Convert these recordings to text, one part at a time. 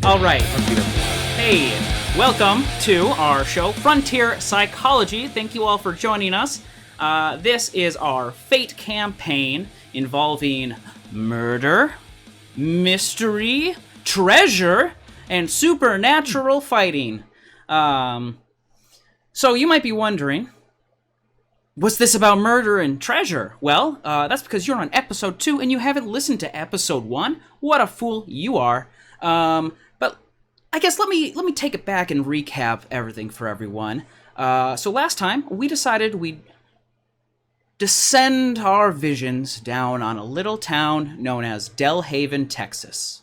All right. Hey, welcome to our show, Frontier Psychology. Thank you all for joining us. This is our Fate campaign involving murder, mystery, treasure, and supernatural fighting. So you might be wondering, what's this about murder and treasure? Well, that's because you're on episode 2 and you haven't listened to episode 1. What a fool you are. But I guess let me take it back and recap everything for everyone. So last time, we decided we'd descend our visions down on a little town known as Delhaven, Texas.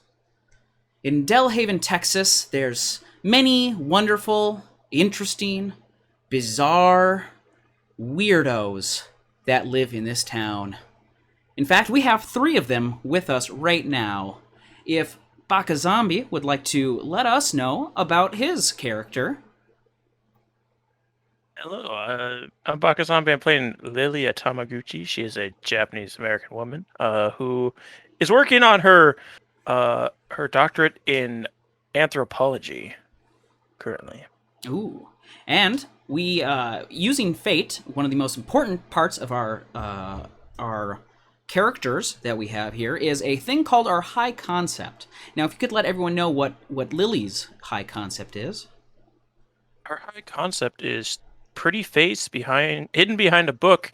In Delhaven, Texas, there's many wonderful, interesting, bizarre weirdos that live in this town. In fact, we have 3 of them with us right now. If BakaZombie would like to let us know about his character. Hello, I'm BakaZombie. I'm playing Lily Atamaguchi. She is a Japanese-American woman who is working on her doctorate in anthropology currently. Ooh. And we, using Fate, one of the most important parts of our characters that we have here is a thing called our high concept. Now, if you could let everyone know what Lily's high concept is. Her high concept is pretty face hidden behind a book.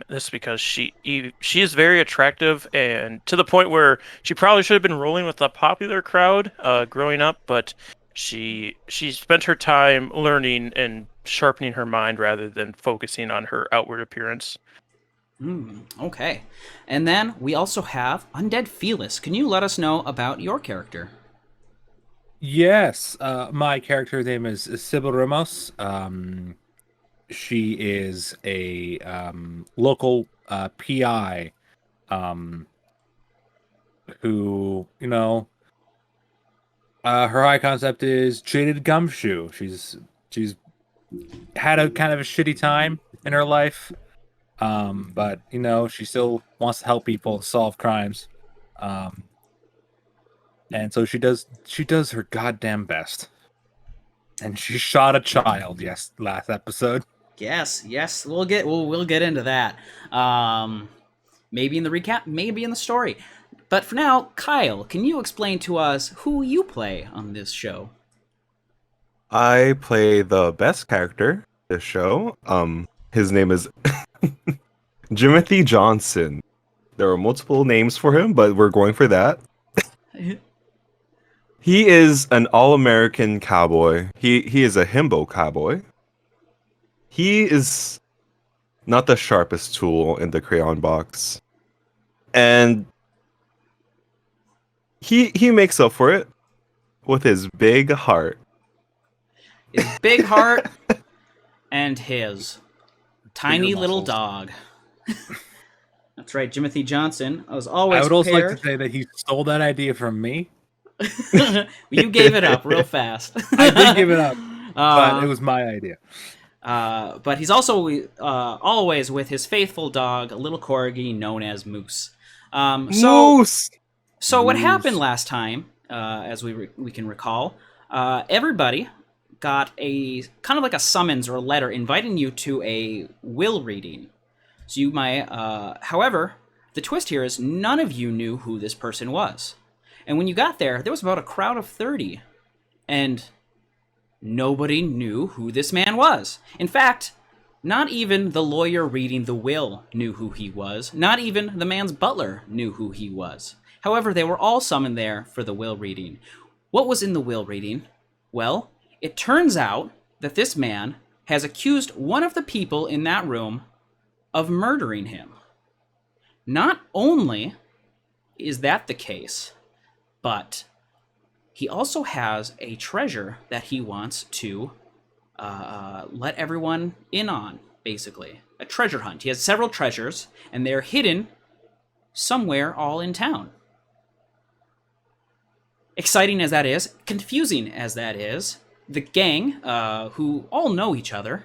This is because she is very attractive, and to the point where she probably should have been rolling with the popular crowd growing up, but she spent her time learning and sharpening her mind rather than focusing on her outward appearance. Okay. And then we also have Undead Felis. Can you let us know about your character? Yes, my character name is Sybill Ramos. She is a local PI who, her high concept is jaded gumshoe. She's had a kind of a shitty time in her life. But she still wants to help people solve crimes. And so she does her goddamn best. And she shot a child, last episode. Yes, we'll get into that. Maybe in the recap, maybe in the story. But for now, Kyle, can you explain to us who you play on this show? I play the best character this show. His name is Jimothy Johnson. There are multiple names for him, but we're going for that. He is an all-American cowboy. He is a himbo cowboy. He is not the sharpest tool in the crayon box. And he makes up for it with his big heart. His big heart and his tiny little dog. That's right, Jimothy Johnson. I would also like to say that he stole that idea from me. You gave it up real fast. I did give it up, but it was my idea. But he's also always with his faithful dog, a little corgi known as Moose. Moose! So what happened last time, as we can recall, everybody got a kind of like a summons or a letter inviting you to a will reading. So you might, however, the twist here is none of you knew who this person was. And when you got there was about a crowd of 30, and nobody knew who this man was. In fact, not even the lawyer reading the will knew who he was. Not even the man's butler knew who he was. However, they were all summoned there for the will reading. What was in the will reading? Well, it turns out that this man has accused one of the people in that room of murdering him. Not only is that the case, but he also has a treasure that he wants to let everyone in on, basically. A treasure hunt. He has several treasures, and they're hidden somewhere all in town. Exciting as that is, confusing as that is, the gang, who all know each other,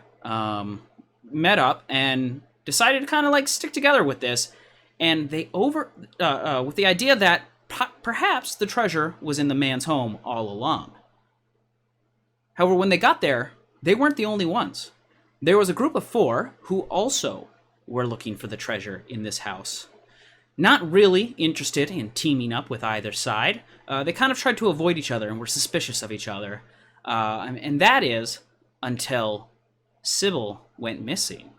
met up and decided to kind of like stick together with this, and they with the idea that perhaps the treasure was in the man's home all along. However, when they got there, they weren't the only ones. There was a group of 4 who also were looking for the treasure in this house. Not really interested in teaming up with either side. They kind of tried to avoid each other and were suspicious of each other. And that is until Sybill went missing.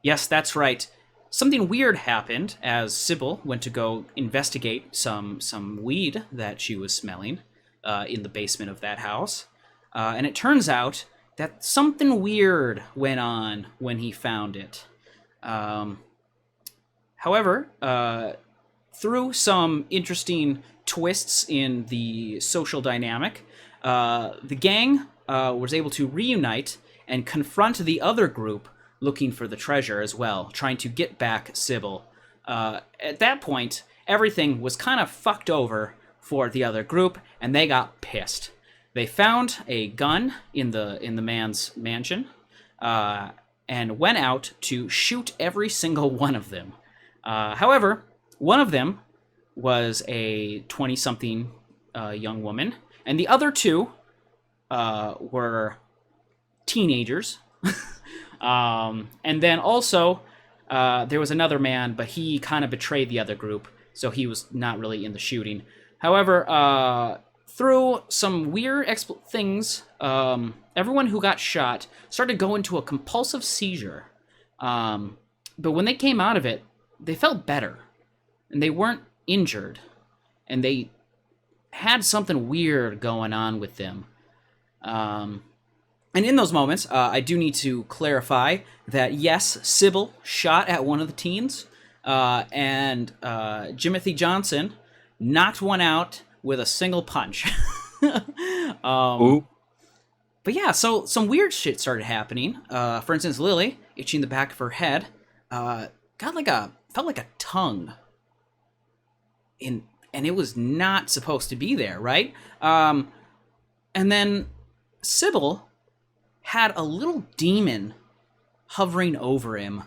Yes, that's right. Something weird happened as Sybill went to go investigate some weed that she was smelling in the basement of that house. And it turns out that something weird went on when he found it. However, through some interesting twists in the social dynamic, the gang was able to reunite and confront the other group looking for the treasure as well, trying to get back Sybill. At that point, everything was kind of fucked over for the other group, and they got pissed. They found a gun in the man's mansion, and went out to shoot every single one of them. However, one of them was a 20-something young woman, and the other 2 were teenagers. And then also, there was another man, but he kind of betrayed the other group, so he was not really in the shooting. However, through some weird things, everyone who got shot started going into a compulsive seizure. But when they came out of it, they felt better, and they weren't injured, and they had something weird going on with them. And in those moments, I do need to clarify that, yes, Sybill shot at one of the teens, and Jimothy Johnson knocked one out with a single punch. Ooh. But yeah, so some weird shit started happening. For instance, Lily, itching the back of her head, felt like a tongue. And it was not supposed to be there, right? And then Sybill had a little demon hovering over him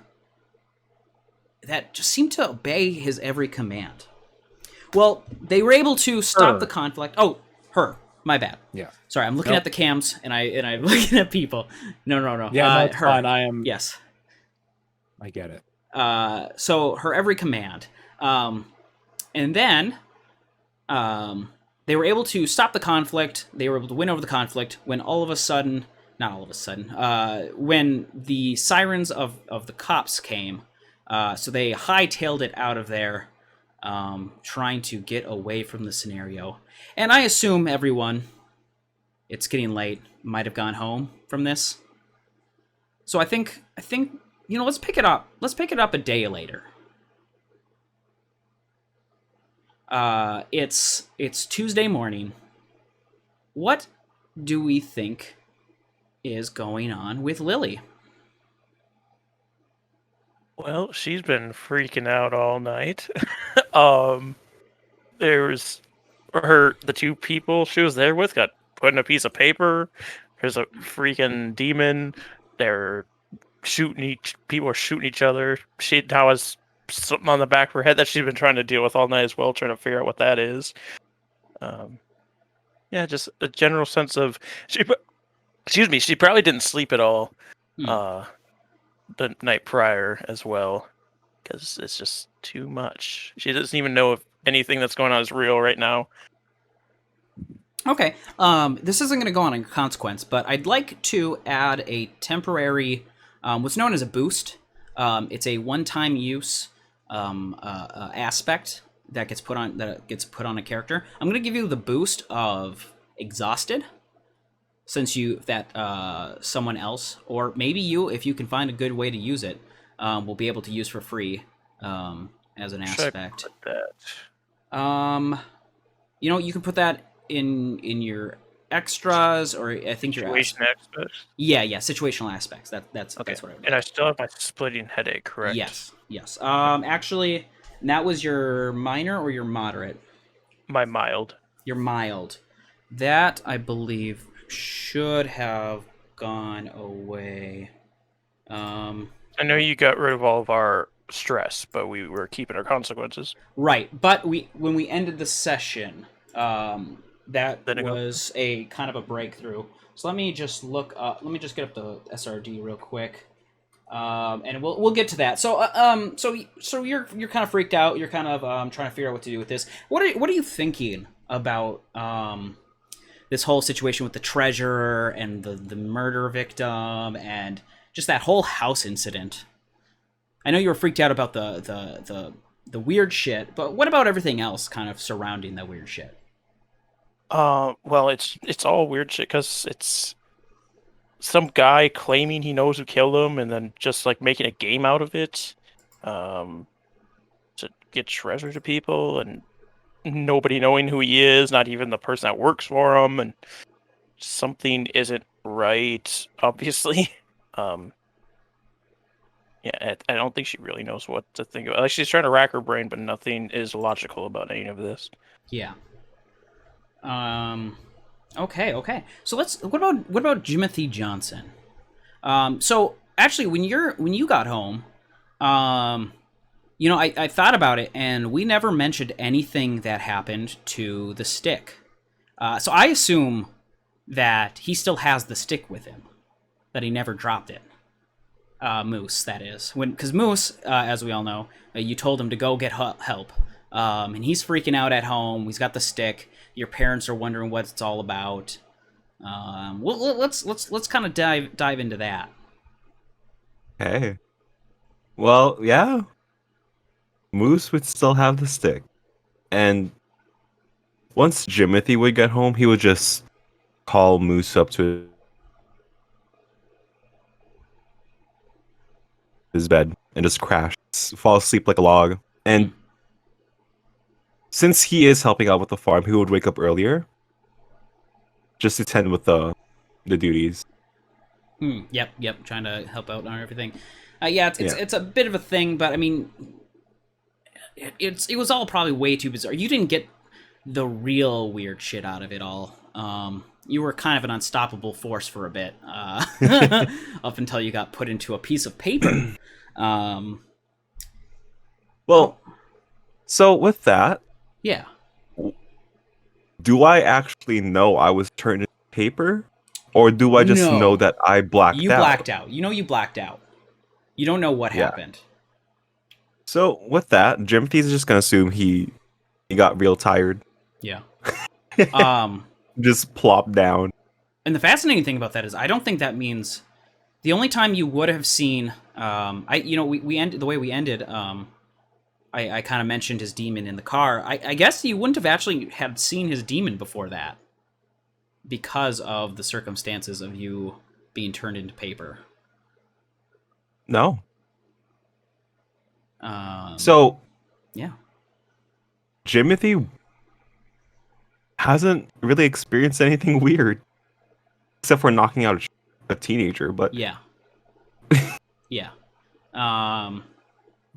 that just seemed to obey his every command. Well, they were able to stop the conflict. Oh, her. My bad. Yeah. Sorry, I'm looking at the cams and I'm looking at people. No. Yeah, no, it's her. fine. I am. Yes. I get it. So her every command. And then they were able to stop the conflict. They were able to win over the conflict when when the sirens of the cops came. So they hightailed it out of there, trying to get away from the scenario. And I assume everyone, it's getting late, might have gone home from this. So I think let's pick it up. Let's pick it up a day later. It's Tuesday morning. What do we think is going on with Lily? Well, she's been freaking out all night. There's the 2 people she was there with got put in a piece of paper. There's a freaking demon. People are shooting each other. She now has something on the back of her head that she's been trying to deal with all night as well, trying to figure out what that is. Just a general sense of she probably didn't sleep at all the night prior as well, because it's just too much. She doesn't even know if anything that's going on is real right now. Okay, this isn't going to go on in consequence, but I'd like to add a temporary, what's known as a boost. It's a one-time use aspect that gets put on a character. I'm going to give you the boost of exhausted, since someone else, or maybe you, if you can find a good way to use it, will be able to use for free as an aspect. You can put that in your extras, or I think your aspects. Yeah, situational aspects. That's what I would. And I still have my splitting headache, correct? Yes. Actually, that was your minor or your moderate? My mild. Your mild. That, I believe, should have gone away. I know you got rid of all of our stress, but we were keeping our consequences. Right, but when we ended the session, that Then it go- was a kind of a breakthrough. So let me just look up. Let me just get up the SRD real quick, and we'll get to that. So so you're kind of freaked out. You're kind of trying to figure out what to do with this. What are you thinking about this whole situation with the treasurer and the murder victim and just that whole house incident? I know you were freaked out about the weird shit, but what about everything else kind of surrounding that weird shit? Well, it's all weird shit because it's some guy claiming he knows who killed him, and then just like making a game out of it, um, to get treasure to people, and nobody knowing who he is, not even the person that works for him, and something isn't right, obviously. Um, yeah, I don't think she really knows what to think about. Like, she's trying to rack her brain, but nothing is logical about any of this. Yeah. Okay. So what about Jimothy Johnson? So actually, when you got home, I thought about it, and we never mentioned anything that happened to the stick. So I assume that he still has the stick with him, that he never dropped it. Moose, that is. Because Moose, as we all know, you told him to go get help. And he's freaking out at home. He's got the stick. Your parents are wondering what it's all about. Let's kind of dive into that. Hey. Well, yeah. Moose would still have the stick. And once Jimothy would get home, he would just call Moose up to his bed and just crash, fall asleep like a log. And since he is helping out with the farm, he would wake up earlier just to tend with the duties. Yep. Trying to help out on everything. It's a bit of a thing, but I mean, it was all probably way too bizarre. You didn't get the real weird shit out of it all. You were kind of an unstoppable force for a bit, up until you got put into a piece of paper. Well, so with that, Yeah. do I actually know I was turned into paper? Or do I just No. know that I blacked out? You blacked out. You know you blacked out. You don't know what happened. So with that, Jimothy's just gonna assume he got real tired. Yeah. Just plopped down. And the fascinating thing about that is I don't think that means the only time you would have seen we ended the way we ended, I kind of mentioned his demon in the car. I guess you wouldn't have actually had seen his demon before that because of the circumstances of you being turned into paper. No. So yeah, Jimothy hasn't really experienced anything weird except for knocking out a teenager, but yeah.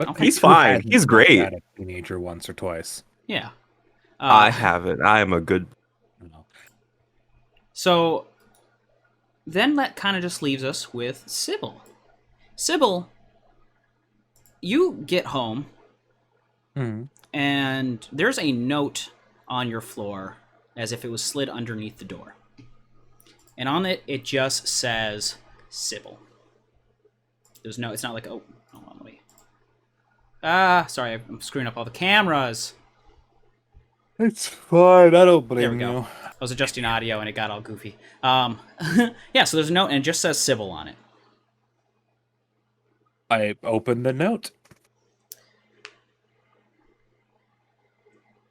But Okay. he's who fine. hasn't He's great. knocked out a teenager once or twice. Yeah. I haven't. I am a good. No. So then that kind of just leaves us with Sybill. Sybill, you get home, and there's a note on your floor as if it was slid underneath the door. And on it, it just says Sybill. There's no, it's not like, oh, hold on, let me. Sorry, I'm screwing up all the cameras. It's fine. I don't blame There we go. you. I was adjusting audio and it got all goofy. Yeah, so there's a note and it just says Sybill on it. I opened the note.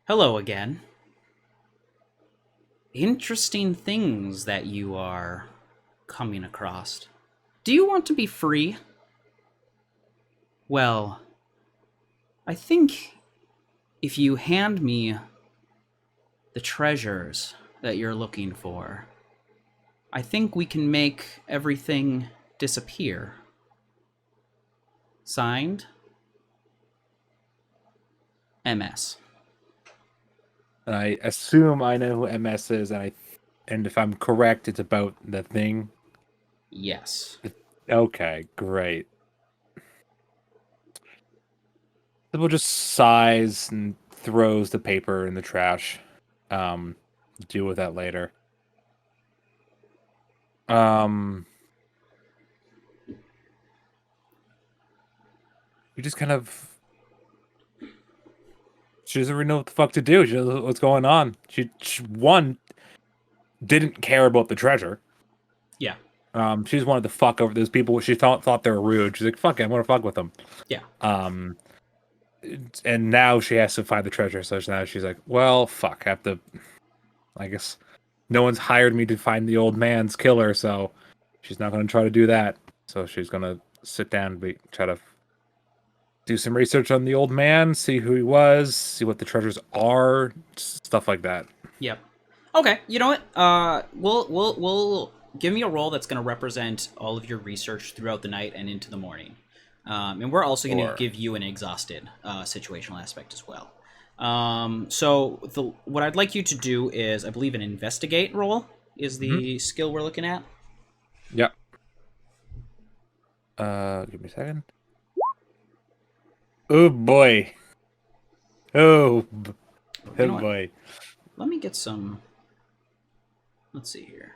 Hello again. Interesting things that you are coming across. Do you want to be free? Well, I think if you hand me the treasures that you're looking for, I think we can make everything disappear. Signed, MS. And I assume I know who MS is, and if I'm correct, it's about the thing. Yes. Okay, great. Sybill just sighs and throws the paper in the trash. Deal with that later. You just kind of. She doesn't really know what the fuck to do. She doesn't know what's going on. She one didn't care about the treasure. Yeah. She just wanted to fuck over those people. She thought they were rude. She's like, "Fuck it, I'm gonna fuck with them." Yeah. And now she has to find the treasure. So now she's like, "Well, fuck. I have to. I guess no one's hired me to find the old man's killer, so she's not gonna try to do that. So she's gonna sit down and try to do some research on the old man, see who he was, see what the treasures are, stuff like that." Yep. Okay. You know what? We'll give me a role that's going to represent all of your research throughout the night and into the morning, and we're also going to give you an exhausted situational aspect as well. So what I'd like you to do is, I believe, an investigate roll is the skill we're looking at. Yep. Give me a second. Oh boy. Boy. Let me get some. Let's see here.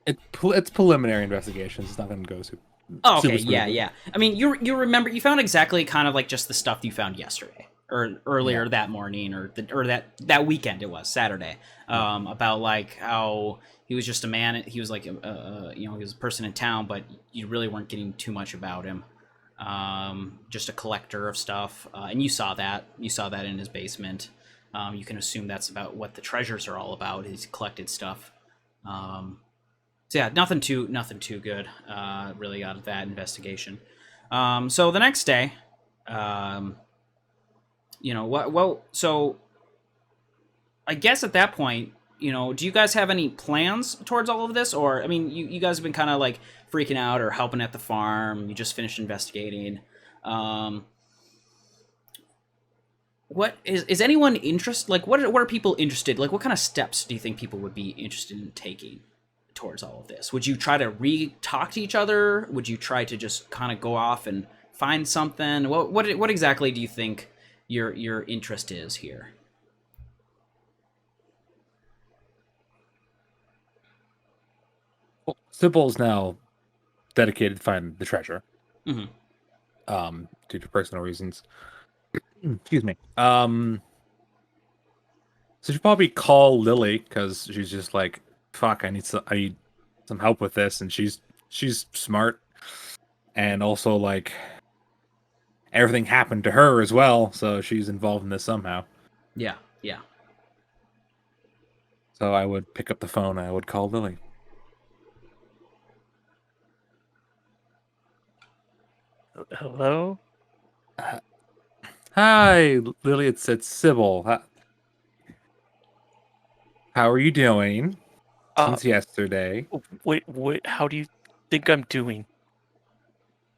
It's preliminary investigations. It's not going to go super. Oh, okay. super smoothly. Yeah. I mean, you remember you found exactly kind of like just the stuff you found yesterday or earlier that morning or that weekend. It was Saturday. About like how he was just a man. He was like he was a person in town, but you really weren't getting too much about him. Just a collector of stuff, and you saw that in his basement. You can assume that's about what the treasures are all about. He's collected stuff. So yeah, nothing too good really out of that investigation. So the next day, so I guess at that point, do you guys have any plans towards all of this? Or, I mean, you guys have been kind of like freaking out or helping at the farm. You just finished investigating. What is anyone interested? Like, what are people interested? Like, what kind of steps do you think people would be interested in taking towards all of this? Would you try to talk to each other? Would you try to just kind of go off and find something? What exactly do you think your interest is here? Well, Sybill's now dedicated to find the treasure. Mm-hmm. Due to personal reasons. Excuse me. So she'd probably call Lily because she's just like, fuck, I need some help with this, and she's smart, and also like everything happened to her as well, so she's involved in this somehow. Yeah. So I would pick up the phone and I would call Lily. Hello? Hi, Lily. It's Sybill. How are you doing since yesterday? Wait, how do you think I'm doing?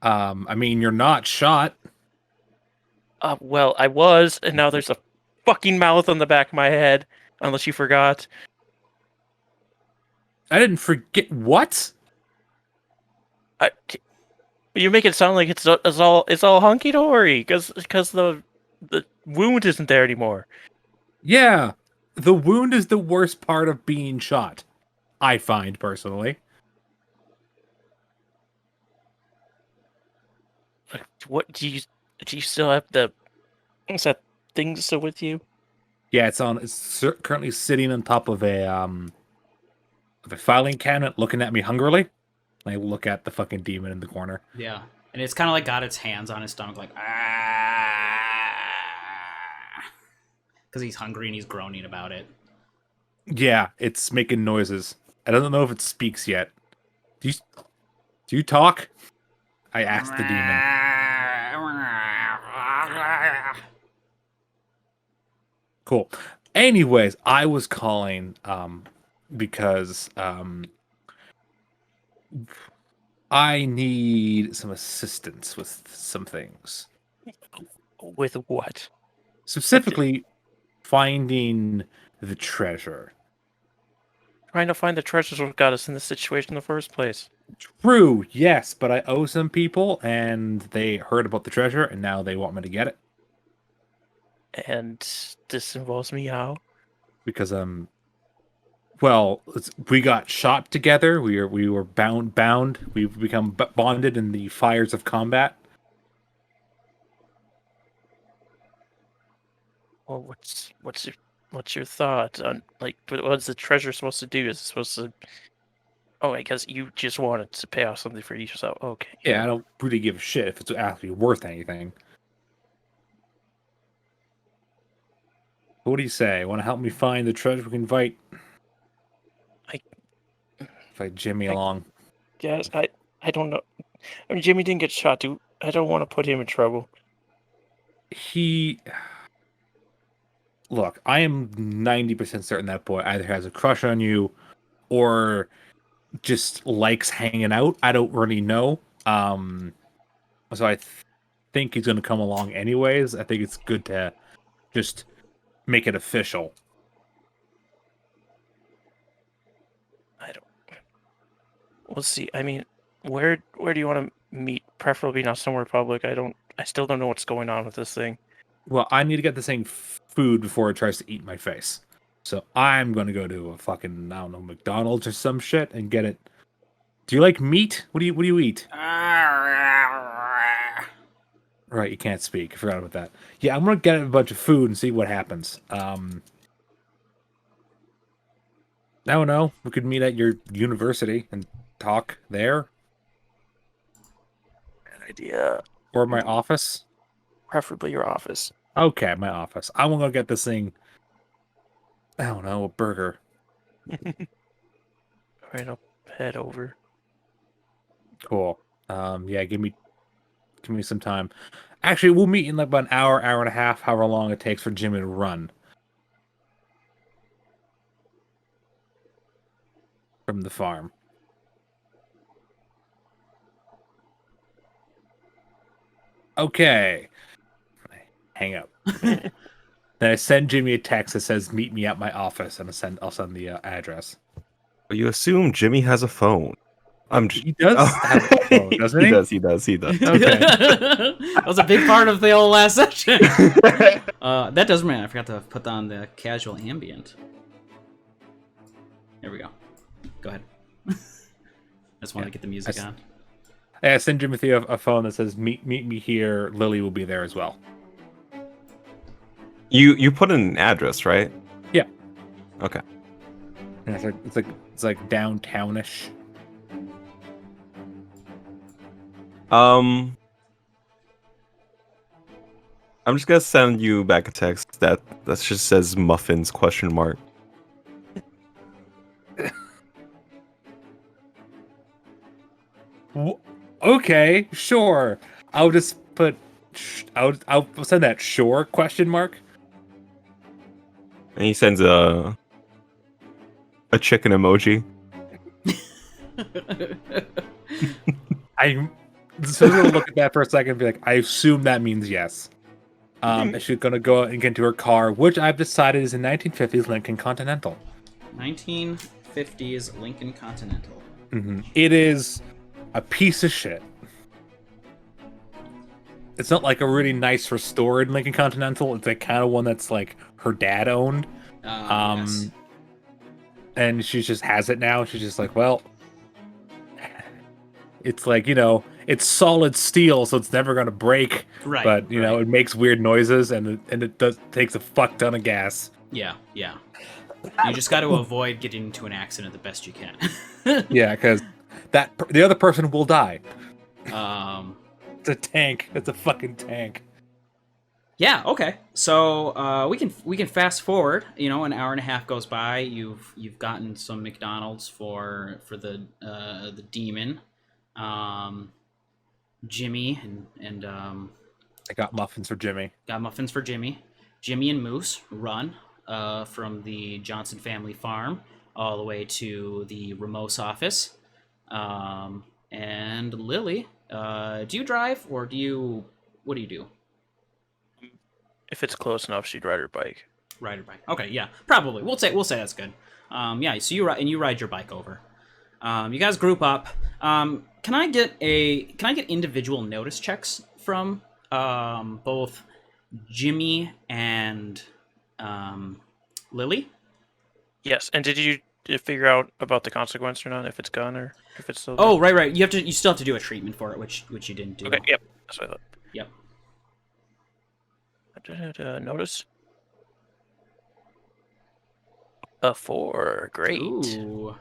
I mean, you're not shot. Well, I was, and now there's a fucking mouth on the back of my head, unless you forgot. I didn't forget. What? You make it sound like it's all hunky dory because the wound isn't there anymore. Yeah, the wound is the worst part of being shot. I find personally. What do you still have is that thing still with you? Yeah, it's currently sitting on top of a filing cabinet, looking at me hungrily. I look at the fucking demon in the corner. Yeah, and it's kind of like got its hands on his stomach, like because he's hungry and he's groaning about it. Yeah, it's making noises. I don't know if it speaks yet. Do you talk? I asked the demon. Cool. Anyways, I was calling because I need some assistance with some things. With what? Specifically, finding the treasure. Trying to find the treasures what got us in this situation in the first place. True, yes, but I owe some people, and they heard about the treasure, and now they want me to get it. And this involves me how? Because well, we got shot together. We were bound. We've become bonded in the fires of combat. Well, what's your thought on like what's the treasure supposed to do? Is it supposed to? Oh, I guess you just wanted to pay off something for yourself. Okay. Yeah, I don't really give a shit if it's actually worth anything. What do you say? Want to help me find the treasure? We can invite Jimmy along. Yes, I don't know. I mean, Jimmy didn't get shot. I don't want to put him in trouble. Look, I am 90% certain that boy either has a crush on you or just likes hanging out. I don't really know. So I think he's going to come along anyways. I think it's good to just make it official. We'll see. I mean, where do you want to meet? Preferably not somewhere public. I still don't know what's going on with this thing. Well, I need to get this thing food before it tries to eat my face. So I'm going to go to a fucking, I don't know, McDonald's or some shit and get it. Do you like meat? What do you eat? Right, you can't speak. I forgot about that. Yeah, I'm going to get a bunch of food and see what happens. I don't know. We could meet at your university and talk there. Good idea. Or my office. Preferably your office. Okay, my office. I'm going to get this thing, I don't know, a burger. Alright, I'll head over. Cool. Yeah, give me some time. Actually, we'll meet in like about an hour and a half, however long it takes for Jimmy to run from the farm. Okay. Hang up. Then I send Jimmy a text that says "Meet me at my office," and I'll send the address. But you assume Jimmy has a phone. He does have a phone, doesn't he? He does. Okay. That was a big part of the whole last section. That does mean I forgot to put on the casual ambient. There we go. Go ahead. I just wanted to get the music on. I send Jimothy a phone that says meet me here. Lily will be there as well. You put in an address, right? Yeah. Okay. And it's like downtownish. I'm just gonna send you back a text that just says muffins ? Okay, sure. I'll just put. I'll send that sure ? And he sends a chicken emoji. I'm so gonna look at that for a second and be like, I assume that means yes. She's gonna go out and get into her car, which I've decided is a 1950s Lincoln Continental. 1950s Lincoln Continental. Mm-hmm. It is a piece of shit. It's not like a really nice restored Lincoln Continental. It's like kind of one that's like her dad owned. Yes. And she just has it now. She's just like, well, it's like, you know, it's solid steel, so it's never gonna break. Right. But you know, it makes weird noises, and it takes a fuck ton of gas. Yeah. You just got to avoid getting into an accident the best you can. Yeah, because the other person will die. It's a tank. It's a fucking tank. Yeah. Okay. So we can fast forward. You know, an hour and a half goes by. You've gotten some McDonald's for the demon, Jimmy and I got muffins for Jimmy. Got muffins for Jimmy. Jimmy and Moose run from the Johnson family farm all the way to the Ramos office. And Lily, do you drive or what do you do? If it's close enough, she'd ride her bike. Ride her bike. Okay, yeah, probably. We'll say that's good. Yeah. So you ride your bike over. You guys group up. Can I get individual notice checks from both Jimmy and Lily. Yes. And did you figure out about the consequence or not? If it's gone or if it's still there? Oh, right. You still have to do a treatment for it, which you didn't do. Okay. Yep. That's what I thought. Yep. Notice. A 4. Great. Ooh.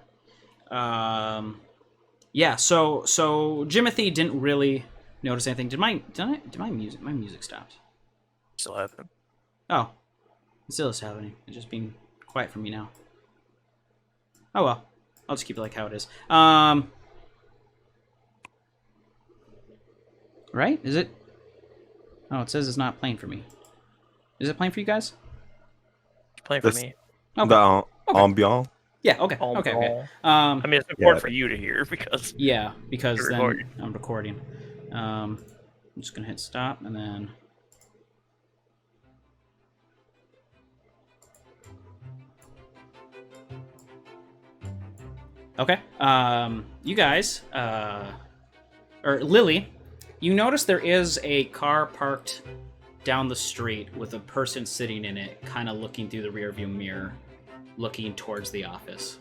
Yeah. So Jimothy didn't really notice anything. Did my music stopped? Still have them. Oh, it still is happening. It's just being quiet for me now. Oh well, I'll just keep it like how it is. Right? Is it? Oh, it says it's not playing for me. Is it playing for you guys? It's playing for This- me. Okay. The ambiance. Yeah. Okay. Oh, Okay. no. I I mean, it's important for you to hear because yeah, because You're then recording. I'm recording. I'm just gonna hit stop and then. Okay. You guys, or Lily, you notice there is a car parked down the street with a person sitting in it, kind of looking through the rearview mirror, looking towards the office.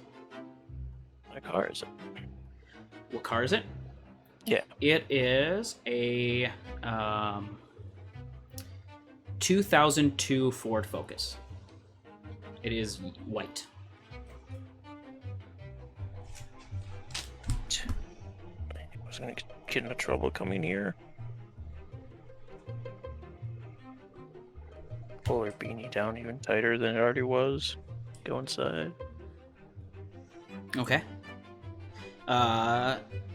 my car is. What car is it? Yeah. It is a 2002 Ford Focus. It is white. I was gonna get into trouble coming here. Pull her beanie down even tighter than it already was. Go inside. Okay.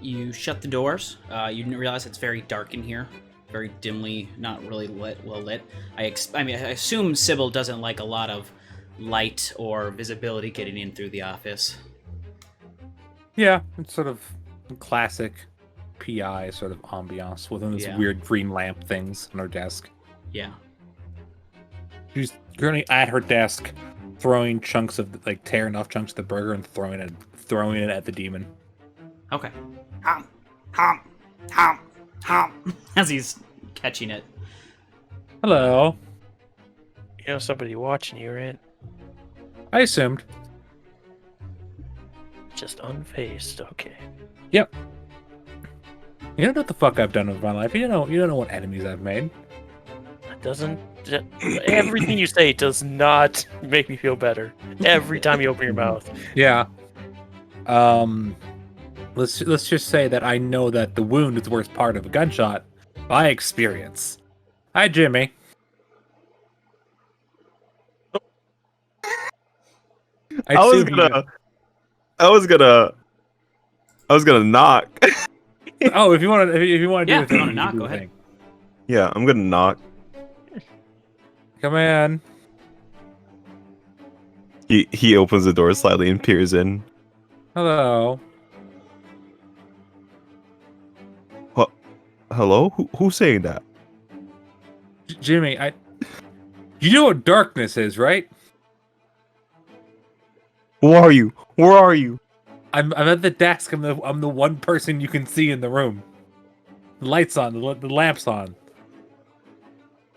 You shut the doors. You didn't realize it's very dark in here. Very dimly, not really well lit. I assume Sybill doesn't like a lot of light or visibility getting in through the office. Yeah, it's sort of classic PI sort of ambiance with those Yeah. weird green lamp things on her desk. Yeah. She's currently at her desk, throwing chunks of tearing off chunks of the burger and throwing it at the demon. Okay. Hom, hom, hom, hom. As he's catching it. Hello. You know somebody watching you, right? I assumed. Just unfazed. Okay. Yep. You don't know what the fuck I've done with my life. You don't know what enemies I've made. That doesn't. Everything you say does not make me feel better. Every time you open your mouth. Yeah. Let's just say that I know that the wound is the worst part of a gunshot by experience. Hi, Jimmy. I was assume gonna knock. Oh, if you want to, if you want to Yeah, do if you it, wanna knock, go ahead. Yeah, I'm gonna knock. Come in. He opens the door slightly and peers in. Hello. What? Hello? Who's saying that? Jimmy, you know what darkness is, right? Who are you? Where are you? I'm at the desk. I'm the one person you can see in the room. The lights on, the lamps on.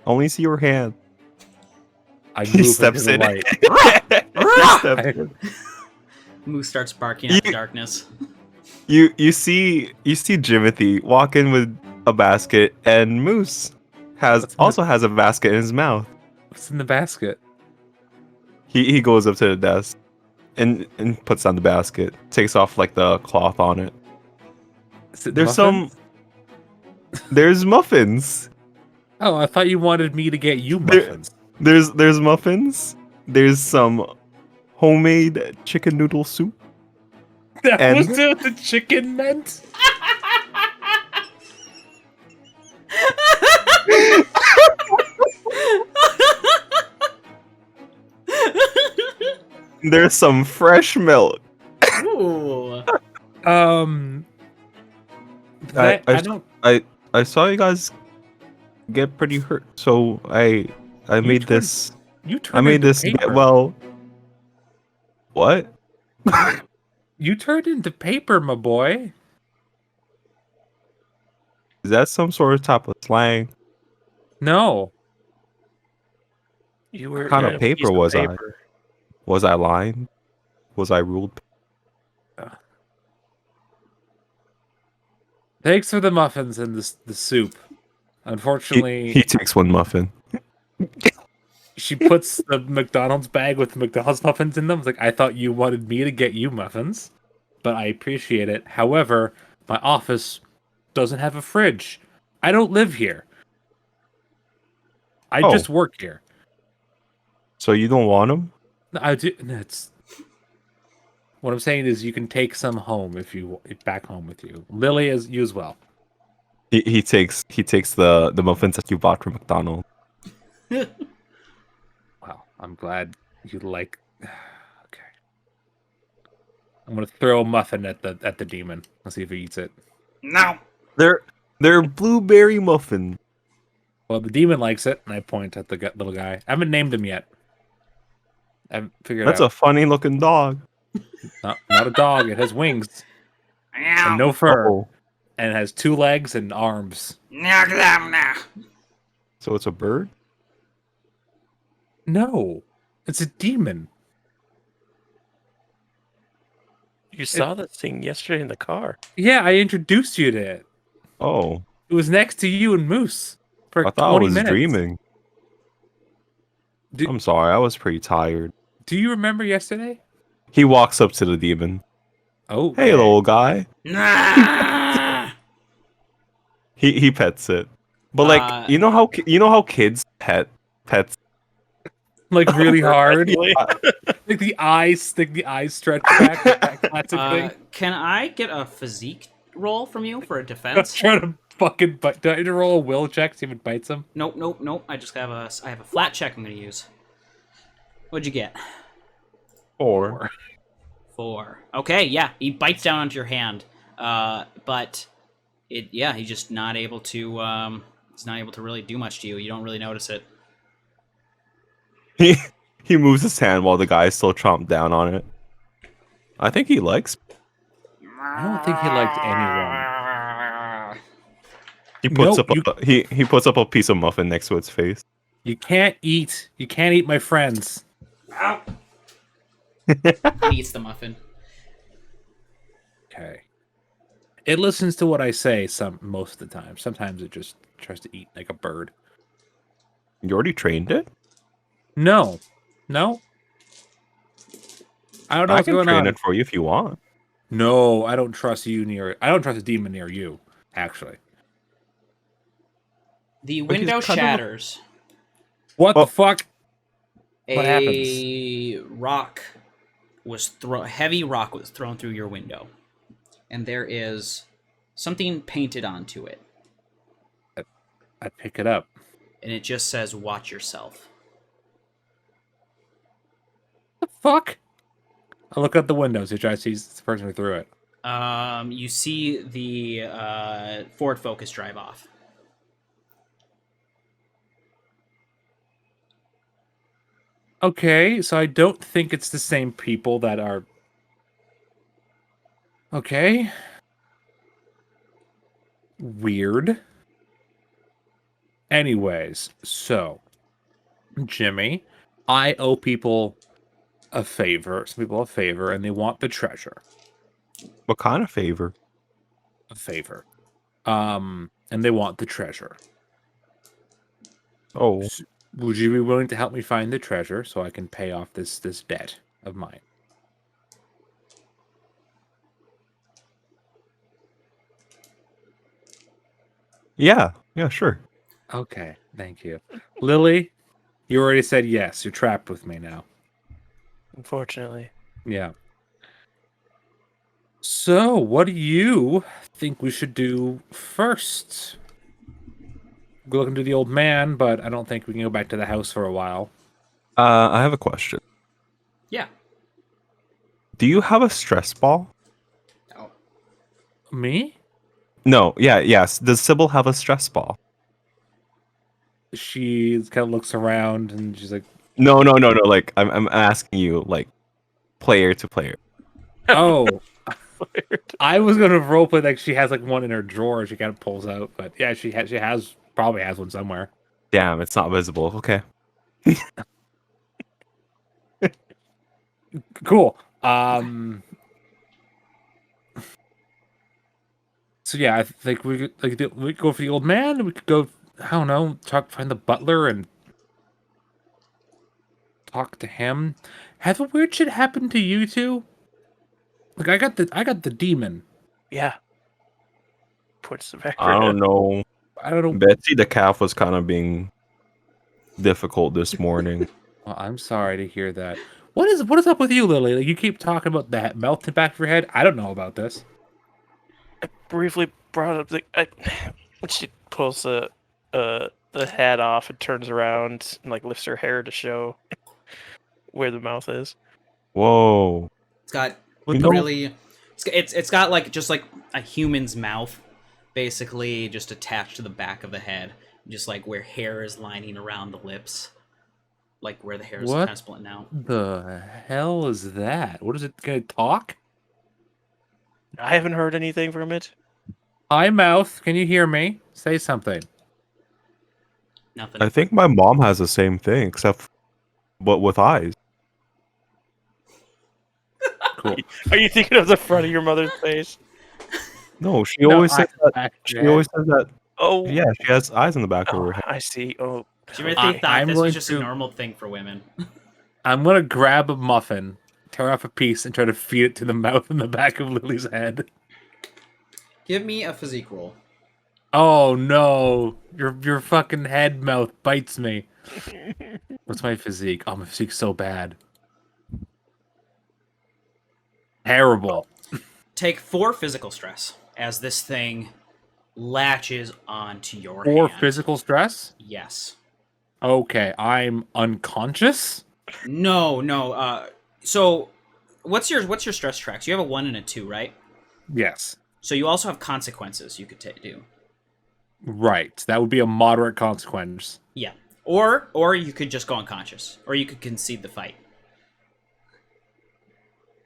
Only see your hand. I He move steps into the in. light. He steps in. Moose starts barking at the darkness. You see Jimothy walk in with a basket, and Moose also has a basket in his mouth. What's in the basket? He goes up to the desk and puts down the basket, takes off the cloth on it. Is it There's muffins? there's muffins. Oh, I thought you wanted me to get you muffins. There's muffins. There's some homemade chicken noodle soup. That and- was what the chicken meant. There's some fresh milk. Ooh. I saw you guys get pretty hurt, so I made this. You turned I made into this paper. get well. What? You turned into paper, my boy. Is that some sort of type of slang? No. You were What kind in of a piece paper was I? paper. Was I lying? Was I ruled? Thanks for the muffins and the soup. Unfortunately, He takes one muffin. she puts the McDonald's bag with McDonald's muffins in them. It's like, I thought you wanted me to get you muffins, but I appreciate it. However, my office doesn't have a fridge. I don't live here. I just work here. So you don't want them? No, I do. No, what I'm saying is, you can take some home if back home with you. Lily, as you as well. He takes the muffins that you bought from McDonald's. Wow, I'm glad you like. Okay, I'm gonna throw a muffin at the demon. Let's see if he eats it. No. They're blueberry muffins. Well, the demon likes it, and I point at the little guy. I haven't named him yet. I haven't figured That's out. a funny looking dog. Not a dog. It has wings and no fur, Oh, and it has 2 legs and arms. so it's a bird? No, it's a demon. You saw that thing yesterday in the car. Yeah, I introduced you to it. Oh, It was next to you and Moose for I thought I 20 was minutes. dreaming. Do- I'm sorry, I was pretty tired. Do you remember yesterday? He walks up to the demon. Oh, Hey, little guy. He pets it. But like, you know how kids pets. like really hard. Really? like the eyes stretch back. Like that classic thing. Can I get a physique roll from you for a I'm defense? trying to fucking bite. Do I need to roll a will check to see if it bites him? Nope. I just have a flat check I'm gonna use. What'd you get? 4. 4. Okay, yeah, he bites down onto your hand, but he's just not able to. He's not able to really do much to you. You don't really notice it. He moves his hand while the guy is still chomped down on it. I think he likes. I don't think he liked anyone. He puts Nope, up he puts up a piece of muffin next to its face. You can't eat my friends. He eats the muffin. Okay. It listens to what I say most of the time. Sometimes it just tries to eat like a bird. You already trained it? No. I don't know I what's can going train on. it for you if you want. No, I don't trust a demon near you, actually. The But he's window kind of- shatters. What Oh. the fuck? A What heavy rock was thrown through your window, and there is something painted onto it, I pick it up. and it just says "Watch yourself." The fuck? I look out the windows to try to see the person who threw it. You see the Ford Focus drive off. Okay, so I don't think it's the same people that are. Okay. Weird. Anyways, so Jimmy, I owe people a favor, some people a favor, and they want the treasure. What kind of favor? A favor. And they want the treasure. Oh, Would you be willing to help me find the treasure so I can pay off this debt of mine? yeah, sure. Okay, thank you. Lily, you already said yes. You're trapped with me now. Unfortunately. Yeah. So, what do you think we should do first? We're looking to the old man, but I don't think we can go back to the house for a while. I have a question. Yeah. Do you have a stress ball? Oh. Me? No. Yes. Does Sybill have a stress ball? She kind of looks around and she's like, No. Like I'm asking you, like, player to player. "Oh, I was gonna roleplay like she has like one in her drawer. She kind of pulls out, but yeah, she probably has one somewhere. Damn, it's not visible. Okay. Cool. So yeah, I think we could go for the old man. We could go. I don't know. Find the butler and talk to him. Have a weird shit happened to you two? Like I got the demon. Yeah. Puts the back I don't know. I don't know. Betsy the calf was kind of being difficult this morning. Well, I'm sorry to hear that. What is up with you, Lily? Like, you keep talking about that melt in the back of your head. I don't know about this. I briefly brought up when she pulls the hat off and turns around and like lifts her hair to show where the mouth is. Whoa. It's got What the- really, it's got like just like a human's mouth, basically just attached to the back of the head, just like where hair is lining around the lips, like where the hair is What? kind of splitting out. The hell is that? What is it gonna talk? I haven't heard anything from it. Hi, mouth. Can you hear me? Say something. Nothing. I think my mom has the same thing, except but with eyes. Cool. Are you thinking of the front of your mother's face? No, she always says that. back She your always head. says that. Oh, Yeah, she has eyes in the back of oh, her head. I see. Oh, Jimothy I- thought I'm this going was just a to- normal thing for women. I'm gonna grab a muffin, tear off a piece, and try to feed it to the mouth in the back of Lily's head. Give me a physique roll. Oh no! Your fucking head mouth bites me. What's my physique? Oh, my physique's so bad. Terrible. Take 4 physical stress as this thing latches onto your Or hand. physical stress? Yes. Okay, I'm unconscious. No. So, what's your stress tracks? You have a 1 and a 2, right? Yes. So you also have consequences you could do. Right. That would be a moderate consequence. Yeah. Or you could just go unconscious, or you could concede the fight.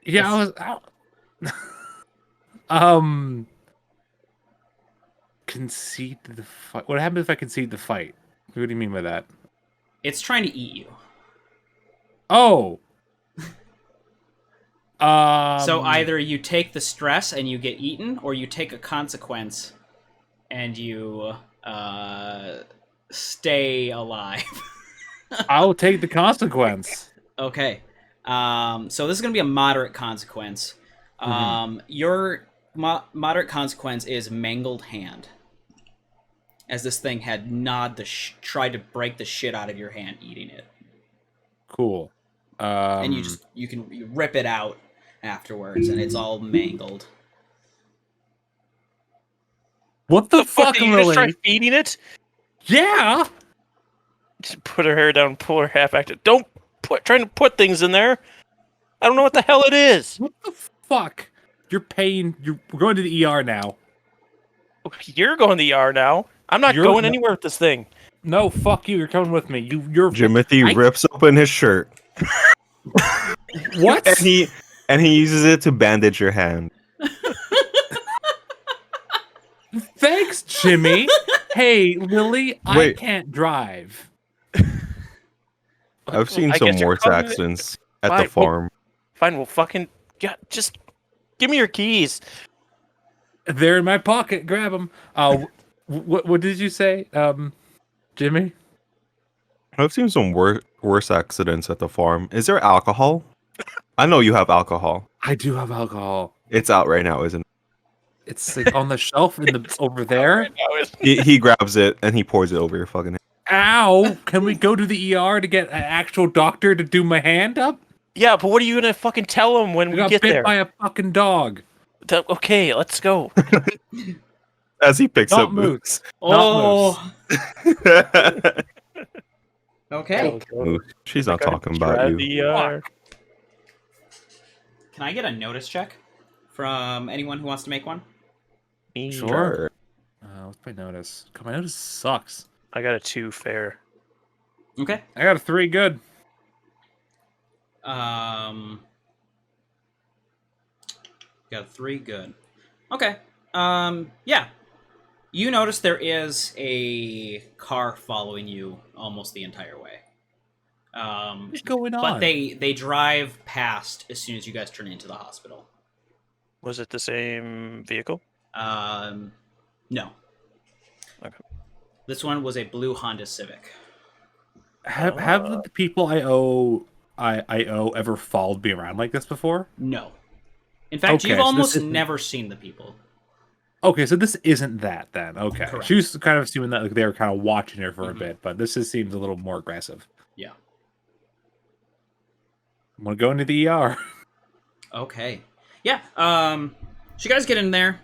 Yeah, concede the fight. What happens if I concede the fight? What do you mean by that? It's trying to eat you. Oh. So either you take the stress and you get eaten, or you take a consequence and you stay alive. I'll take the consequence. Okay. So this is going to be a moderate consequence. Your moderate consequence is mangled hand, as this thing had tried to break the shit out of your hand, eating it. Cool. And you rip it out afterwards, and it's all mangled. What the fuck, Did you just try Lily? feeding it? Yeah. Just put her hair down, pull her hat back. Don't trying to put things in there. I don't know what the hell it is. What the fuck? We're going to the ER now. You're going to the ER now. I'm not You're- going anywhere with this thing. No, fuck you. You're coming with me. You're Jimothy rips open his shirt what? and he uses it to bandage your hand. Thanks, Jimmy. Hey, Lily, I Wait. can't drive. I've seen I some guess you're worse coming- accidents at Fine, the farm. Fine, well, fucking just give me your keys. They're in my pocket. Grab them. What did you say, Jimmy? I've seen some worse accidents at the farm. Is there alcohol? I know you have alcohol. I do have alcohol. It's out right now, isn't it? It's like on the shelf over there. He grabs it and he pours it over your fucking head. Ow! Can we go to the ER to get an actual doctor to do my hand up? Yeah, but what are you gonna fucking tell him when I we got get bit there? by a fucking dog. Okay, let's go. As he picks Not up Moose. Moose. Oh, Not okay. Moose. She's not talking Try about you. the ER. Can I get a notice check from anyone who wants to make one? Me. Sure. What's my notice? God, my notice sucks. I got a 2 fair. Okay. I got a 3 good. Got a 3 good. Okay. Yeah. You notice there is a car following you almost the entire way. What's going on? But they drive past as soon as you guys turn into the hospital. Was it the same vehicle? No. Okay. This one was a blue Honda Civic. Have the people I owe ever followed me around like this before? No. In fact, Okay, you've so almost this isn't- never seen the people. Okay, so this isn't that then. Okay. Correct. She was kind of assuming that like, they were kind of watching her for a bit, but this seems a little more aggressive. Yeah. I'm gonna go into the ER. Okay. Yeah. So you guys get in there.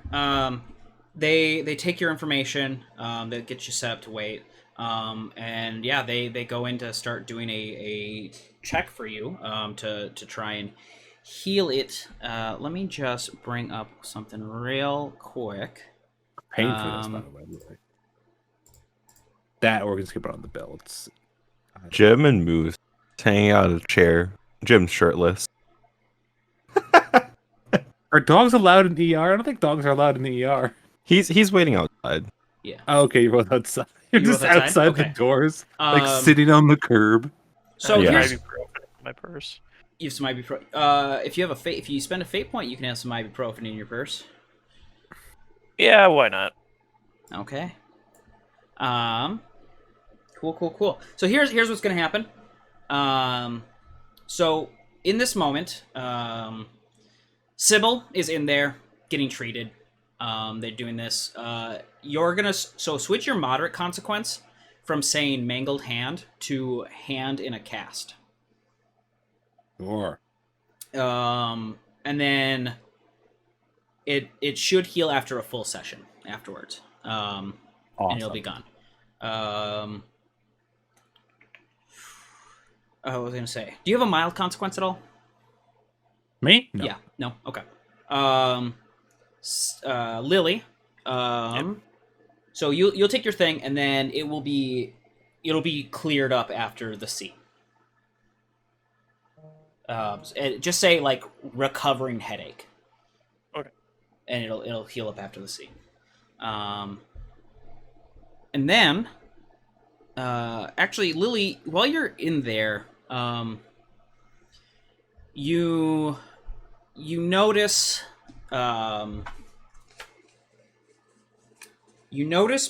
They take your information. They get you set up to wait. And yeah, they go in to start doing a check for you. To try and heal it. Let me just bring up something real quick. Paying for this, by the way. That or we can skip it on the bill. It's Jim and Moose hanging out in a chair. Jim's shirtless. Are dogs allowed in the ER? I don't think dogs are allowed in the ER. He's waiting outside. Yeah. Oh, okay, you're both outside. You're You just both outside? outside Okay. the doors, like Um, sitting on the curb. So Yeah. here's Ibuprofen in my purse. you have some ibuprofen. If you have if you spend a fate point, you can have some ibuprofen in your purse. Yeah, why not? Okay. Cool. So here's what's gonna happen. So in this moment, Sybill is in there getting treated. They're doing this. You're gonna switch your moderate consequence from saying mangled hand to hand in a cast. Sure. And then it should heal after a full session afterwards. Awesome. And it'll be gone. I was gonna say, do you have a mild consequence at all? Me? No. Yeah. No. Okay. Lily. So you'll take your thing, and then it'll be cleared up after the scene. And just say like recovering headache. Okay. And it'll heal up after the scene. And then, actually, Lily, while you're in there, you notice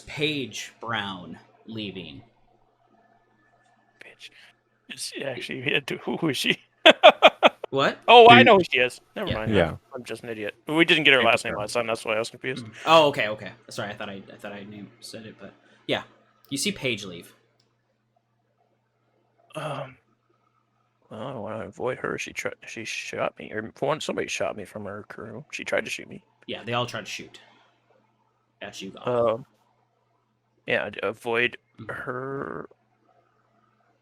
Paige Brown leaving. Bitch. Who is she? What? Oh, I Dude. know who she is. Never Yeah. mind. Yeah. I'm just an idiot. We didn't get her last name last time. That's why I was confused. Oh, okay. Sorry, I thought I said it, but yeah, you see Paige leave. Well, I want to avoid her. She shot me, or for one, somebody shot me from her crew. She tried to shoot me. Yeah, they all tried to shoot at you. Yeah, avoid her.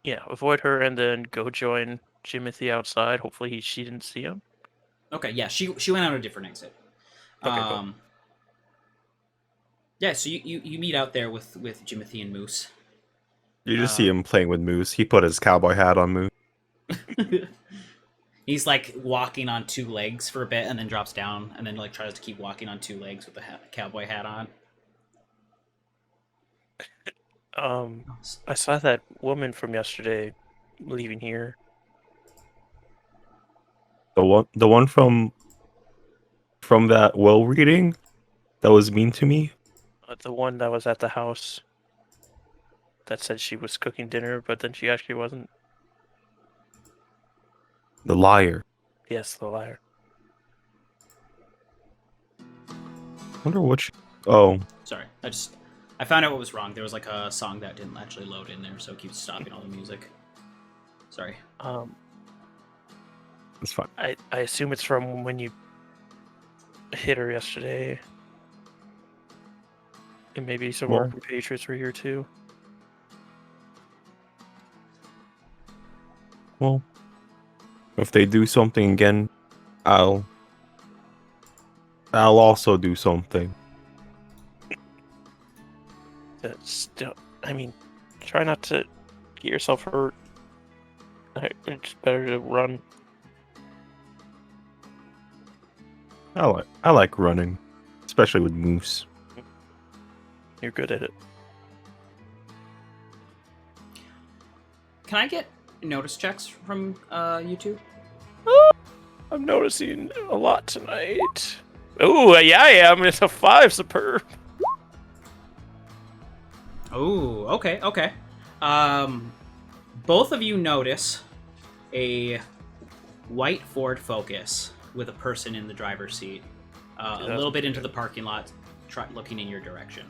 Yeah, avoid her, and then go join Jimothy outside. Hopefully, she didn't see him. Okay, yeah, she went out a different exit. Okay, cool. Yeah, so you meet out there with Jimothy and Moose. You just see him playing with Moose. He put his cowboy hat on Moose. He's like walking on two legs for a bit, and then drops down, and then like tries to keep walking on two legs with the cowboy hat on. I saw that woman from yesterday leaving here. The one from that will reading that was mean to me. The one that was at the house that said she was cooking dinner, but then she actually wasn't. The liar. Yes, the liar. Wonder what. Oh, Sorry, I found out what was wrong. There was like a song that didn't actually load in there, so it keeps stopping all the music. Sorry. it's fine. I assume it's from when you hit her yesterday. And maybe some more Well- compatriots were here too. Well, if they do something again, I'll also do something. Still, I mean, try not to get yourself hurt. It's better to run. I like running, especially with Moose. You're good at it. Can I get notice checks from you two? I'm noticing a lot tonight. Oh, yeah, I am. It's a 5, superb. Oh, okay. Both of you notice a white Ford Focus with a person in the driver's seat, a little bit into the parking lot, looking in your direction.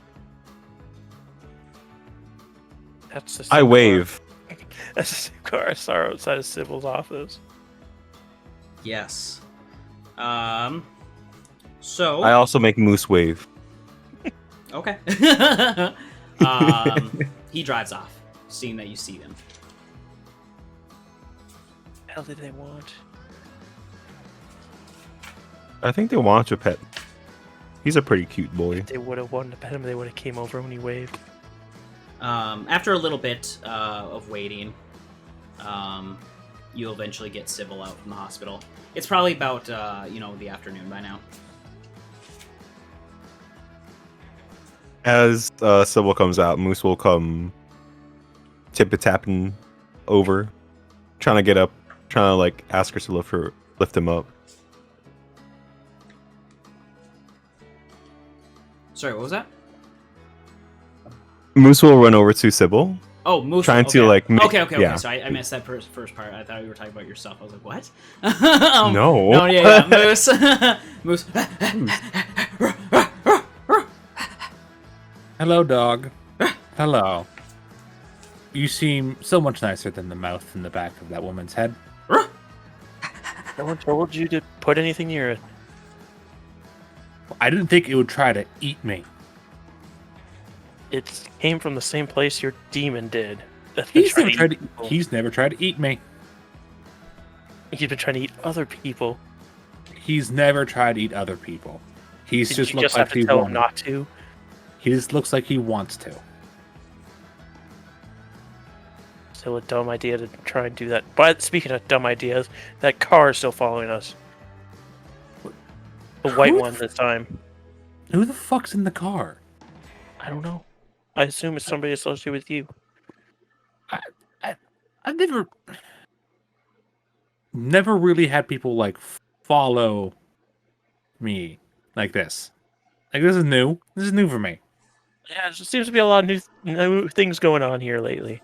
That's the I wave. That's the same car I saw outside of Sybill's office. Yes. So. I also make Moose wave. Okay. He drives off, seeing that you see them. The hell did they want? I think they want your pet. He's a pretty cute boy. If they would have wanted to pet him, they would have came over when he waved. After a little bit of waiting, you eventually get Sybill out from the hospital. It's probably about the afternoon by now. As Sybil comes out, Moose will come tip-a-tapping over, trying to get up, trying to like ask her to lift him up. Sorry, what was that? Moose will run over to Sybil. Oh, Moose. Trying to like make, Okay. So I missed that first part. I thought you were talking about yourself. I was like, what? No. No, yeah, Moose. Moose. Hello, dog. Hello. You seem so much nicer than the mouth in the back of that woman's head. No one told you to put anything near it. I didn't think it would try to eat me. It came from the same place your demon did. He's never tried to eat me. He's been trying to eat other people. He's never tried to eat other people. He's Did just you looks just like have to he tell him wants. not to? He just looks like he wants to. Still a dumb idea to try and do that. But speaking of dumb ideas, that car is still following us. The white one this time. Who the fuck's in the car? I don't know. I assume it's somebody associated with you. I've never really had people like follow me like this. Like this is new. This is new for me. Yeah, there seems to be a lot of new things going on here lately.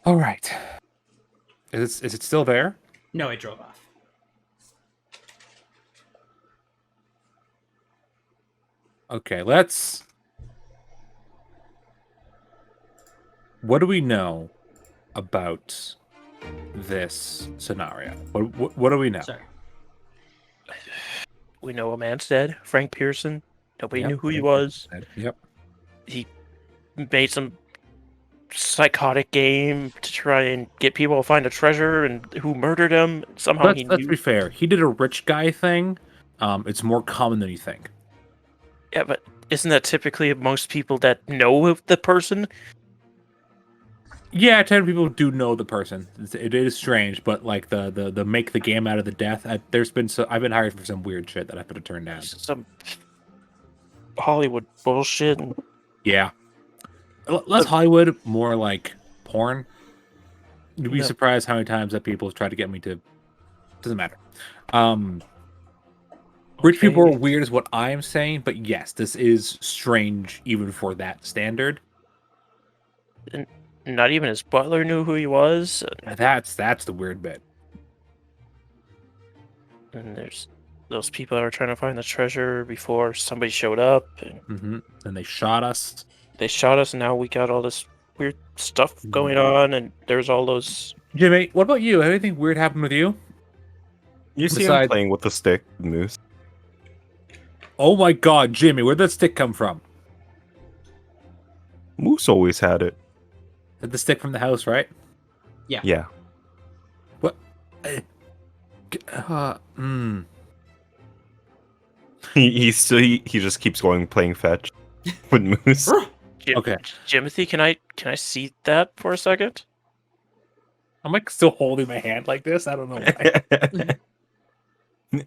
All right. Is it still there? No, it drove off. Okay, let's. What do we know about this scenario? What do we know? Sorry. We know a man's dead. Frank Pearson. Nobody Yep, knew who he Frank was. Yep. He made some psychotic game to try and get people to find a treasure and who murdered him. Somehow he Let's knew. be fair. He did a rich guy thing. It's more common than you think. Yeah, but isn't that typically most people that know of the person? Yeah, 10 people do know the person. It is strange, but like the make the game out of the death. I've been hired for some weird shit that I could have turned down. Some Hollywood bullshit. Yeah, less Hollywood, more like porn. You'd be surprised how many times that people have tried to get me to. Doesn't matter. Rich people are weird, is what I'm saying. But yes, this is strange even for that standard. And not even his butler knew who he was. That's the weird bit. And there's those people that were trying to find the treasure before somebody showed up. And And they shot us. they shot us, and now we got all this weird stuff going on, and there's all those... Jimmy, what about you? Anything weird happened with you? You see him Besides- playing with the stick, Moose. Oh my God, Jimmy, where'd that stick come from? Moose always had it. The stick from the house, right? Yeah. What? He just keeps going playing fetch with Moose. Okay. Jimothy, can I see that for a second? I'm like still holding my hand like this. I don't know why.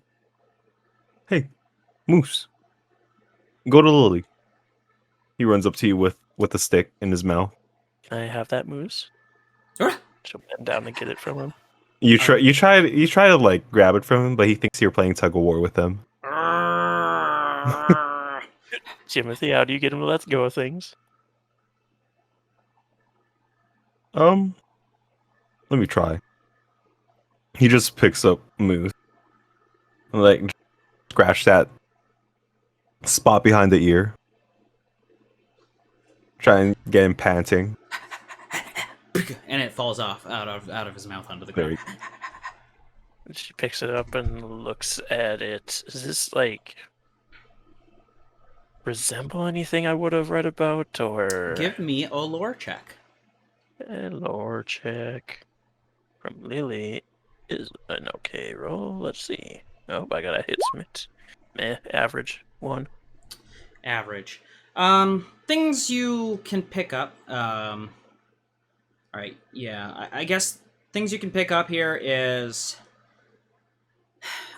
Hey, Moose. Go to Lily. He runs up to you with with a stick in his mouth. Can I have that moose? Sure. She'll bend down and get it from him. You try to like grab it from him, but he thinks you're playing tug of war with him. Jimothy, how do you get him to let go of things? Let me try. He just picks up Moose, like scratch that spot behind the ear. Try and get him panting. And it falls off out of his mouth onto the There ground. She picks it up and looks at it. Does this, like, resemble anything I would have read about, or... Give me a lore check. A lore check from Lily is an okay roll. Let's see. Oh, I got a hit smit. Meh, average. 1. Average. Things you can pick up. Alright, yeah. I guess things you can pick up here is...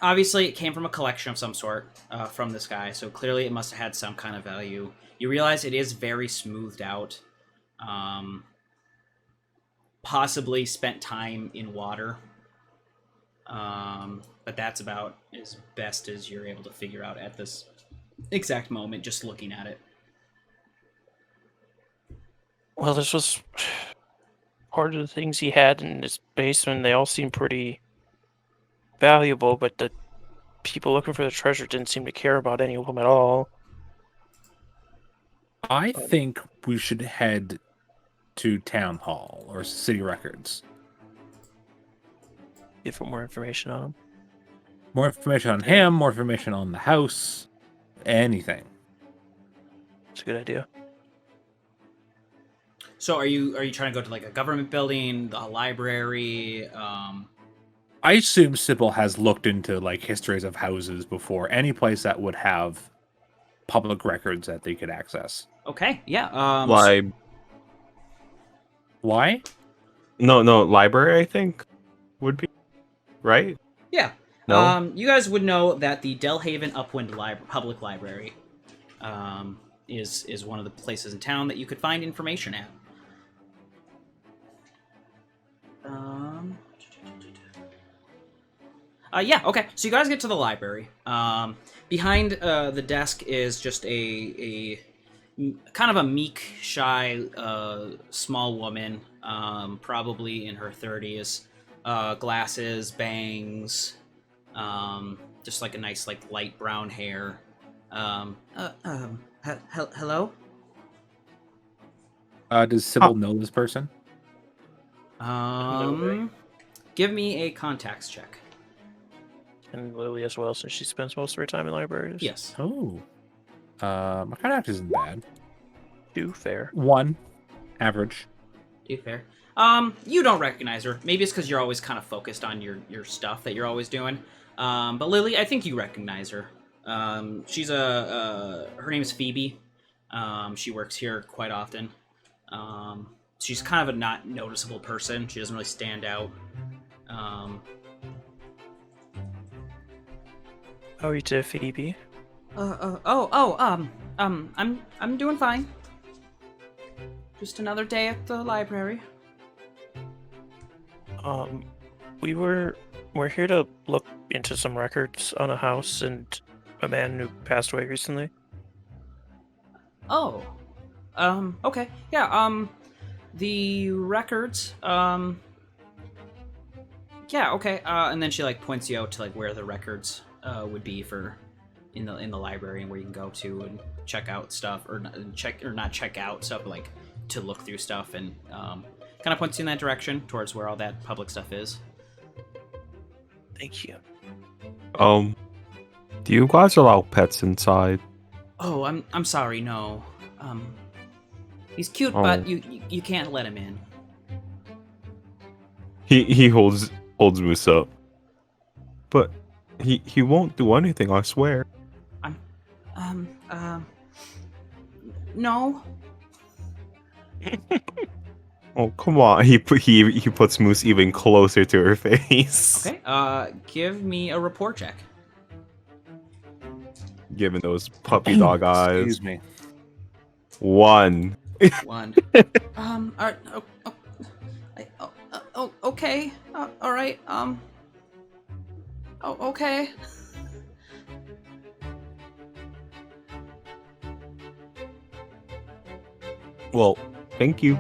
Obviously, it came from a collection of some sort from this guy, so clearly it must have had some kind of value. You realize it is very smoothed out. Possibly spent time in water. But that's about as best as you're able to figure out at this exact moment, just looking at it. Well, this was part of the things he had in his basement. They all seem pretty valuable, but the people looking for the treasure didn't seem to care about any of them at all. I think we should head to town hall or city records. Get for more information on them. More information on him, more information on the house, anything. It's a good idea. So are you trying to go to like a government building, a library? I assume Sybill has looked into like histories of houses before. Any place that would have public records that they could access. Okay, yeah. Why? No, library I think would be right. Yeah. No. You guys would know that the Delhaven Upwind Public Library is one of the places in town that you could find information at. Yeah, okay. So you guys get to the library. Behind the desk is just a kind of a meek, shy, small woman, probably in her 30s. Glasses, bangs, just like a nice, like light brown hair. Hello? Does Sybill know this person? Give me a contacts check. And Lily as well, since she spends most of her time in libraries. Yes. Oh. My contact isn't bad. 2, fair. 1. Average. Too fair. You don't recognize her. Maybe it's because you're always kind of focused on your stuff that you're always doing. But Lily, I think you recognize her. She's her name is Phoebe. She works here quite often. She's kind of a not noticeable person. She doesn't really stand out. How are you today, Phoebe? I'm doing fine. Just another day at the library. We're here to look into some records on a house and a man who passed away recently. Oh. Okay. Yeah, the records, yeah, okay. And then she like points you out to like where the records would be for in the library and where you can go to and check out stuff or not check out stuff, but like to look through stuff and kind of points you in that direction towards where all that public stuff is. Thank you. Do you guys allow pets inside? Oh, I'm sorry, no. He's cute, but you can't let him in. He holds Moose up, but he won't do anything. I swear. No. Oh come on! He puts Moose even closer to her face. Okay. Give me a report check. Given those puppy dog eyes. Excuse me. 1. One. All right. Okay. All right. Oh, okay. Well, thank you.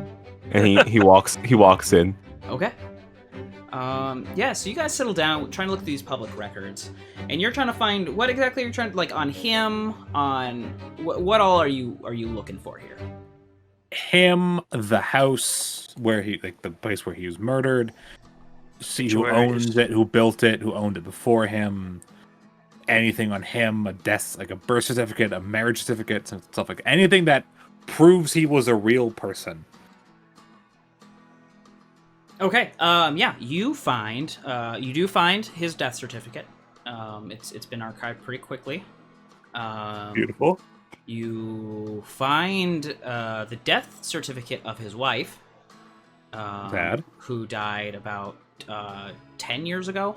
And he walks in. Okay. Yeah, so you guys settle down, trying to look at these public records, and you're trying to find what exactly you're trying to, like, on him, on what all are you looking for here? Him, the house where he, like the place where he was murdered. See who owns it, who built it, who owned it before him. Anything on him, a death, like a birth certificate, a marriage certificate, stuff like anything that proves he was a real person. Okay. Yeah, you do find his death certificate. It's been archived pretty quickly. Beautiful. You find the death certificate of his wife, Dad, who died about 10 years ago.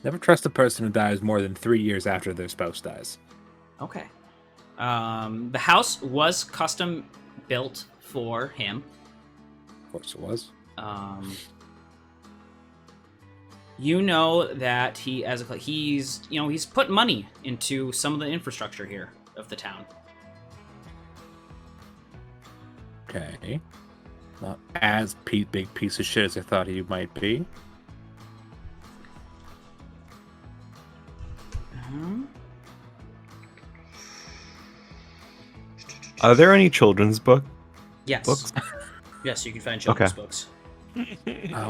Never trust a person who dies more than 3 years after their spouse dies. Okay. The house was custom built for him. Of course it was. You know that he's put money into some of the infrastructure here of the town. Okay. Not as big piece of shit as I thought he might be. Are there any children's books? Yes, you can find children's books.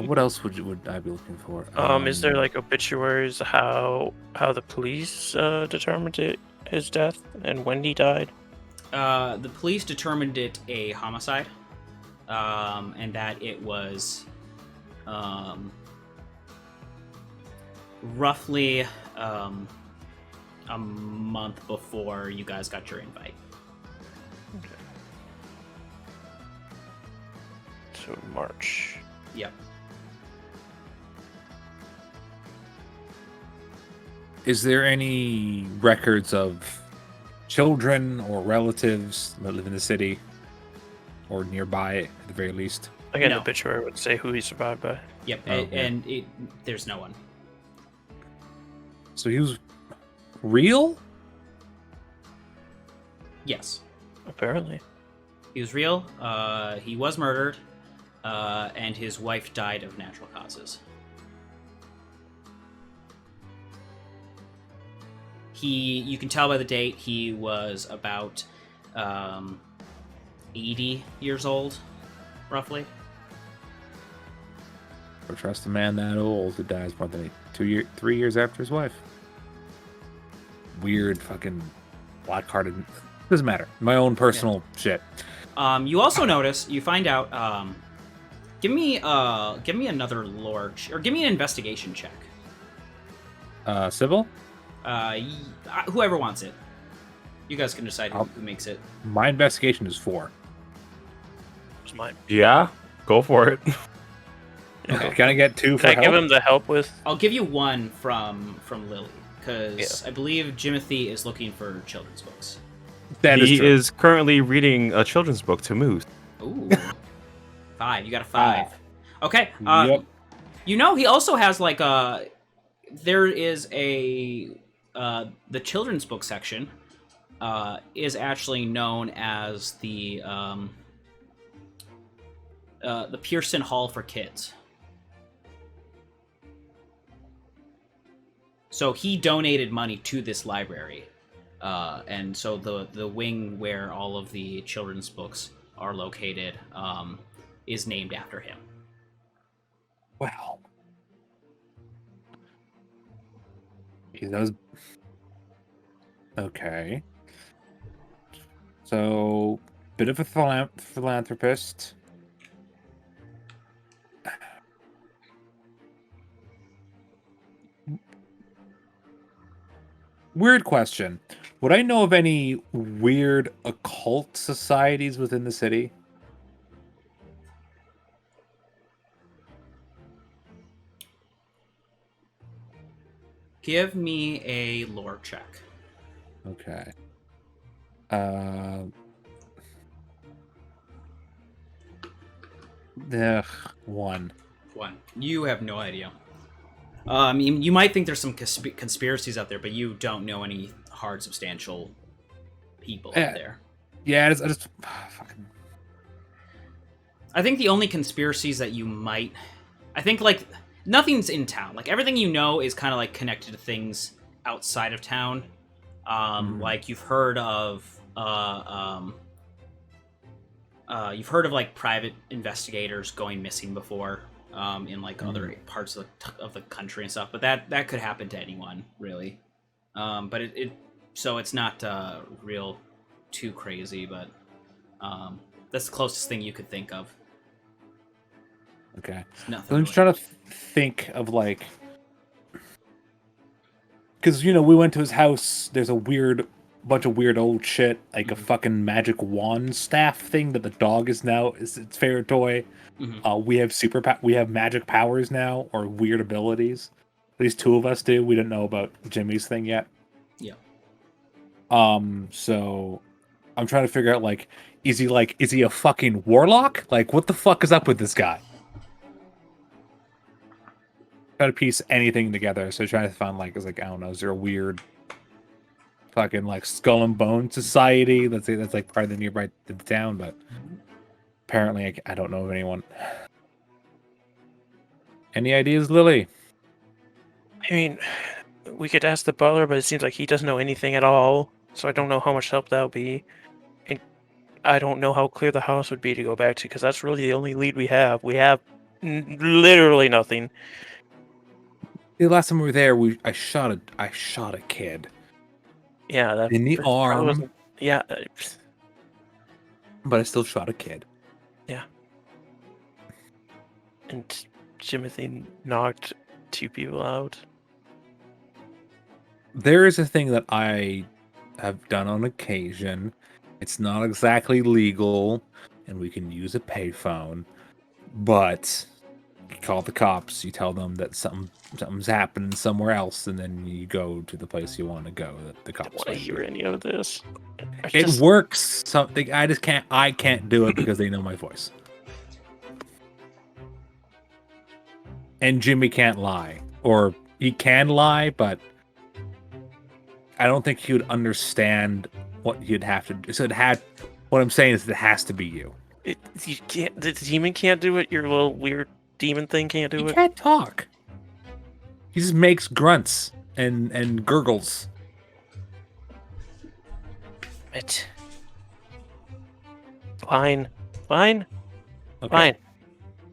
What else would I be looking for? Is there like obituaries how the police determined his death and when he died? The police determined it a homicide, and that it was roughly a month before you guys got your invite. Okay. So March. Yep. Is there any records of children or relatives that live in the city or nearby at the very least? Again, No. the obituary would say who he survived by. Yep, Okay. and there's no one. So he was real? Yes, Apparently. he was real. He was murdered, and his wife died of natural causes. You can tell by the date, he was about 80 years old, roughly. Or trust a man that old who dies more than 3 years after his wife? Weird fucking black-hearted. Doesn't matter. My own personal shit. You also notice, you find out. Give me another lore, or give me an investigation check. Sybill? Whoever wants it. You guys can decide who I'll- makes it. My investigation is 4. It's mine. Yeah, go for it. Okay. Can I get 2 for Can I help? give him the help with? I'll give you one from Lily, because Yeah. I believe Jimothy is looking for children's books. That is He true. is currently reading a children's book to Moose. Ooh. 5. You got a 5. Okay. Yep. You know, he also has like there is a the children's book section is actually known as the Pearson Hall for Kids. So he donated money to this library, and so the wing where all of the children's books are located is named after him. Wow. He knows. Okay. So, bit of a philanthropist. Weird question. Would I know of any weird occult societies within the city? Give me a lore check. Okay. Uh, ugh, one. One. You have no idea. You might think there's some conspiracies out there, but you don't know any hard, substantial people out there. Yeah, I just fucking. I think the only conspiracies that you might, I think like nothing's in town. Like everything you know is kind of like connected to things outside of town. Like you've heard of like private investigators going missing before in like other parts of the country and stuff. But that could happen to anyone really. But so it's not real too crazy. But that's the closest thing you could think of. Okay. Nothing. So I'm just trying to think of like, because we went to his house. There's a bunch of weird old shit, like a fucking magic wand staff thing that the dog is now is its favorite toy. We have magic powers now, or weird abilities. At least two of us do. We didn't know about Jimmy's thing yet. Yeah. So I'm trying to figure out like, is he a fucking warlock? Like, what the fuck is up with this guy? Try to piece anything together. So trying to find like, I don't know, is there a weird fucking like Skull and Bone Society? That's like part of the nearby the town, but apparently I don't know of anyone. Any ideas, Lily? I mean, we could ask the butler, but it seems like he doesn't know anything at all. So I don't know how much help that'll be. And I don't know how clear the house would be to go back to, because that's really the only lead we have. We have literally nothing. The last time we were there, I shot a kid. Yeah, that in the arm. Yeah, but I still shot a kid. Yeah. And Jimothy knocked 2 people out. There is a thing that I have done on occasion. It's not exactly legal, and we can use a payphone, but you call the cops, you tell them that something's happening somewhere else, and then you go to the place you want to go. That the cops I don't want to hear any of this. It works. Something I can't do it because they know my voice. And Jimmy can't lie, or he can lie, but I don't think he would understand what you'd have to do. So what I'm saying is it has to be you. You can't. The demon can't do it. Your little weird demon thing can't do it. He can't talk. He just makes grunts and gurgles. It. Fine. Okay. Fine.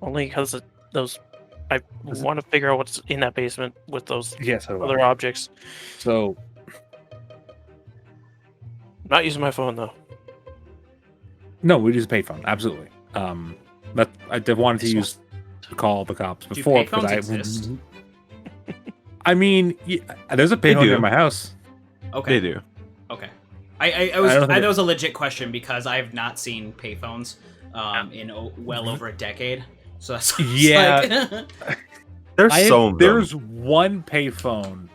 Only because those. I want to figure out what's in that basement with those other objects. So. Not using my phone though. No, we use a payphone. Absolutely. But I wanted to call the cops before because exist? I mean, there's a payphone in my house. Okay. They do. Okay. That was a legit question because I've not seen payphones in well over a decade. So that's there's one payphone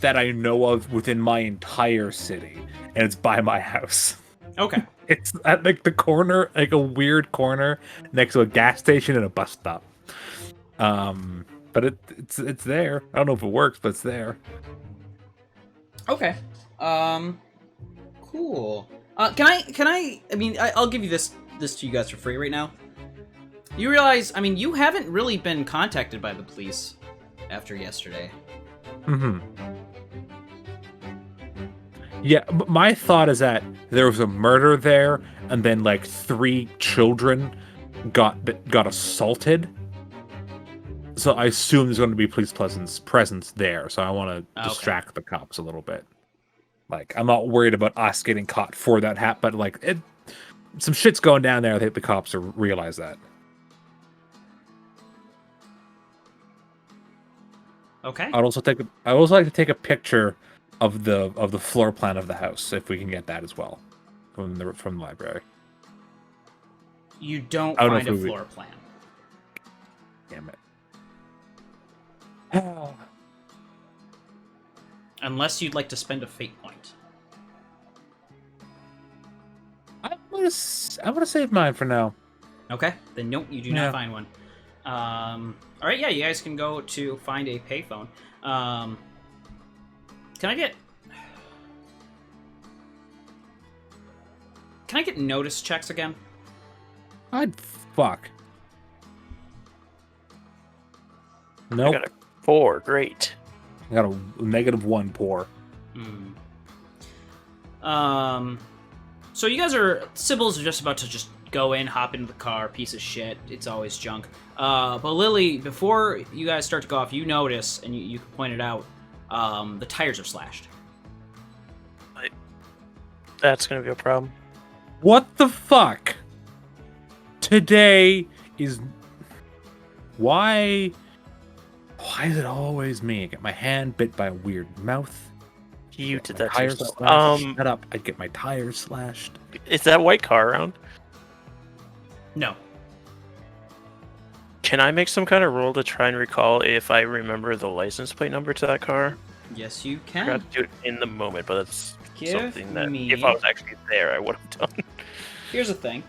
that I know of within my entire city, and it's by my house. Okay. It's at like the corner, like a weird corner next to a gas station and a bus stop. But it's there. I don't know if it works, but it's there. Okay. Cool. Can I? I mean, I'll give you this to you guys for free right now. You realize, I mean, you haven't really been contacted by the police after yesterday. Mm-hmm. Yeah, but my thought is that there was a murder there, and then like 3 children got assaulted. So I assume there's going to be police presence there. So I want to distract the cops a little bit. Like, I'm not worried about us getting caught for that but like some shit's going down there. I think the cops realize that. Okay. I also like to take a picture of the floor plan of the house if we can get that as well from the library. You don't find a floor plan. Damn it. Unless you'd like to spend a fate point. gonna save mine for now. Okay, then nope, you do not find one. All right, yeah, you guys can go to find a payphone. Can I get notice checks again? I'd fuck. I Nope. got a 4. Great. I got a -1 poor. So you guys are Sybill's just about to just go in, hop into the car, piece of shit. It's always junk. But Lily, before you guys start to go off, you notice and you point it out. The tires are slashed. That's gonna be a problem. What the fuck? Today is why is it always me? I get my hand bit by a weird mouth. You Get did my that to tires yourself. slashed. Shut up! I get my tires slashed. Is that white car around? No. Can I make some kind of roll to try and recall if I remember the license plate number to that car? Yes, you I can. got to do it in the moment, but that's Give something that me- if I was actually there, I would have done. Here's the thing.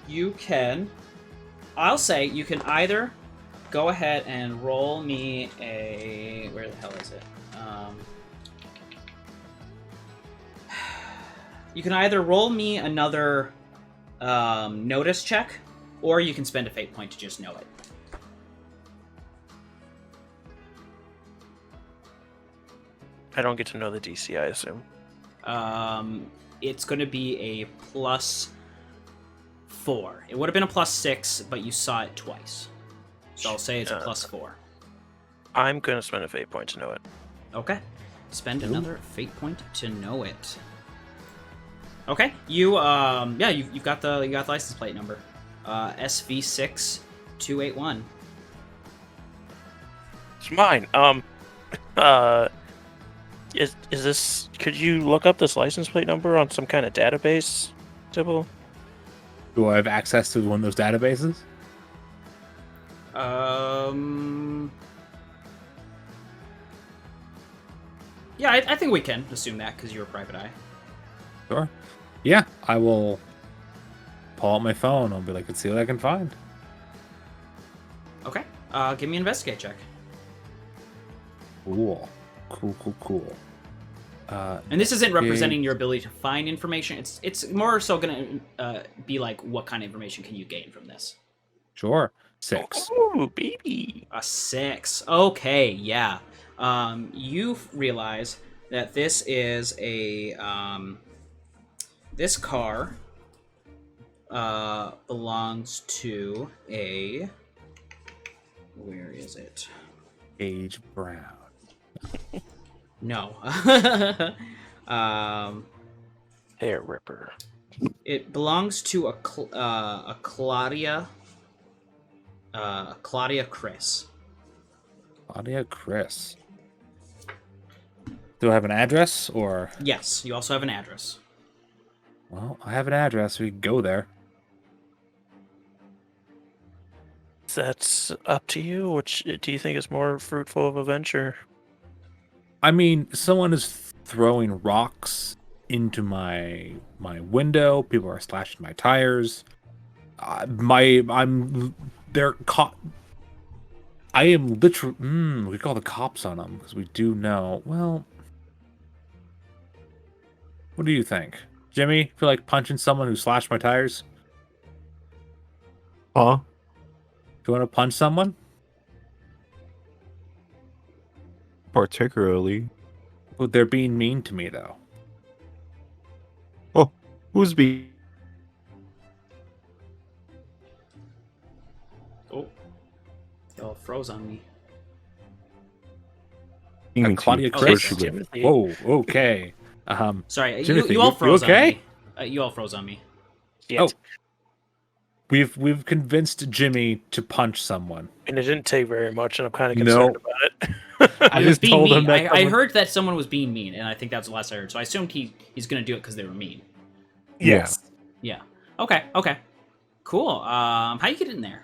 You can. I'll say you can either go ahead and roll me a. Where the hell is it? You can either roll me another notice check, or you can spend a fate point to just know it. I don't get to know the DC, I assume. It's going to be a +4. It would have been a +6, but you saw it twice. So I'll say it's a +4. I'm gonna spend a fate point to know it. Okay. Spend another fate point to know it. Okay. You've got the license plate number. SV6281. It's mine. Is this? Could you look up this license plate number on some kind of database, Sybill? Do I have access to one of those databases? Yeah, I think we can assume that because you're a private eye. Sure. Yeah, I will pull out my phone. I'll be like, let's see what I can find. Okay. Give me an investigate check. Cool. And this isn't representing your ability to find information. It's more so going to be like, what kind of information can you gain from this? Sure. 6. Ooh, baby. A 6. Okay, yeah. You realize that this is a this car belongs to a. Where is it? Age Brown. No. Hair ripper. It belongs to a Claudia. Claudia Chris. Claudia Chris. Do I have an address or? Yes, you also have an address. Well, I have an address. We can go there. That's up to you. Which do you think is more fruitful of a venture? I mean, someone is throwing rocks into my window. People are slashing my tires. They're caught. I am literally. We call the cops on them because we do know. Well, what do you think, Jimmy? Feel like punching someone who slashed my tires? Huh? Do you want to punch someone? Particularly. Well, they're being mean to me, though. Oh, who's being? Oh, y'all froze on me. Claudia Okay, Chris. so Jimothy. Whoa. Okay. Sorry, Jimothy, you all you froze okay? on me. You all froze on me. Shit. Oh. We've convinced Jimmy to punch someone. And it didn't take very much, and I'm kind of No. concerned about it. I He was just being told him mean. that I someone- heard that someone was being mean, and I think that's the last I heard. So I assumed he's going to do it because they were mean. Yes. Yeah. Okay. Cool. How you get in there?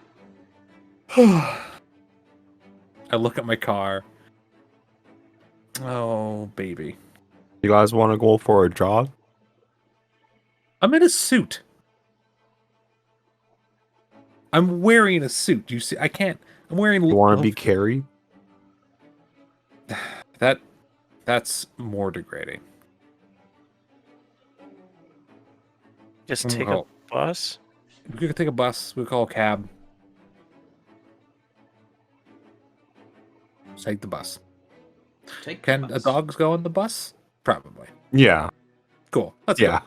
I look at my car. Oh, baby. You guys want to go for a jog? I'm in a suit. I'm wearing a suit. You see, I can't. I'm wearing. You want to be carried? That's more degrading. Just take a bus. We could take a bus. We call a cab. Take the bus. Can dogs go on the bus? Probably. Yeah. Cool. Let's Yeah. go.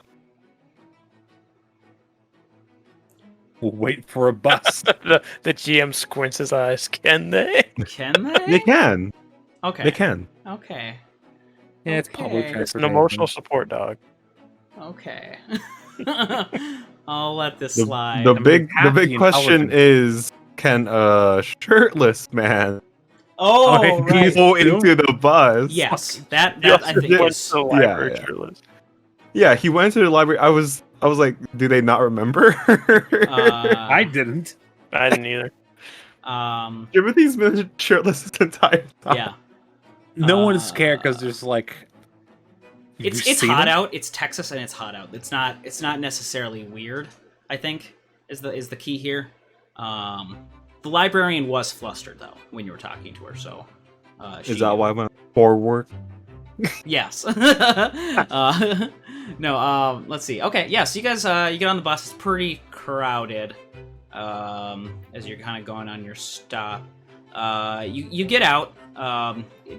We'll wait for a bus. the GM squints his eyes. Can they? Can they? They can. Okay. They can. Okay. Yeah, it's public Okay. It's an transportation. emotional support dog. Okay. I'll let this The, slide. the mean, big half the the big question intelligence. is, can a shirtless man Oh, right. go into the bus? Yes, that He I think went is. to the library yeah. shirtless. Yeah, he went to the library. I was like, do they not remember? I didn't. I didn't either. Jimothy's been shirtless this entire time. Yeah. No one's scared because there's like. It's hot out. It's Texas and it's hot out. It's not necessarily weird. I think is the key here. The librarian was flustered though when you were talking to her. So Is that why I went forward? Yes. No. Let's see. Okay. Yeah. So you guys you get on the bus. It's pretty crowded. As you're kind of going on your stop. You get out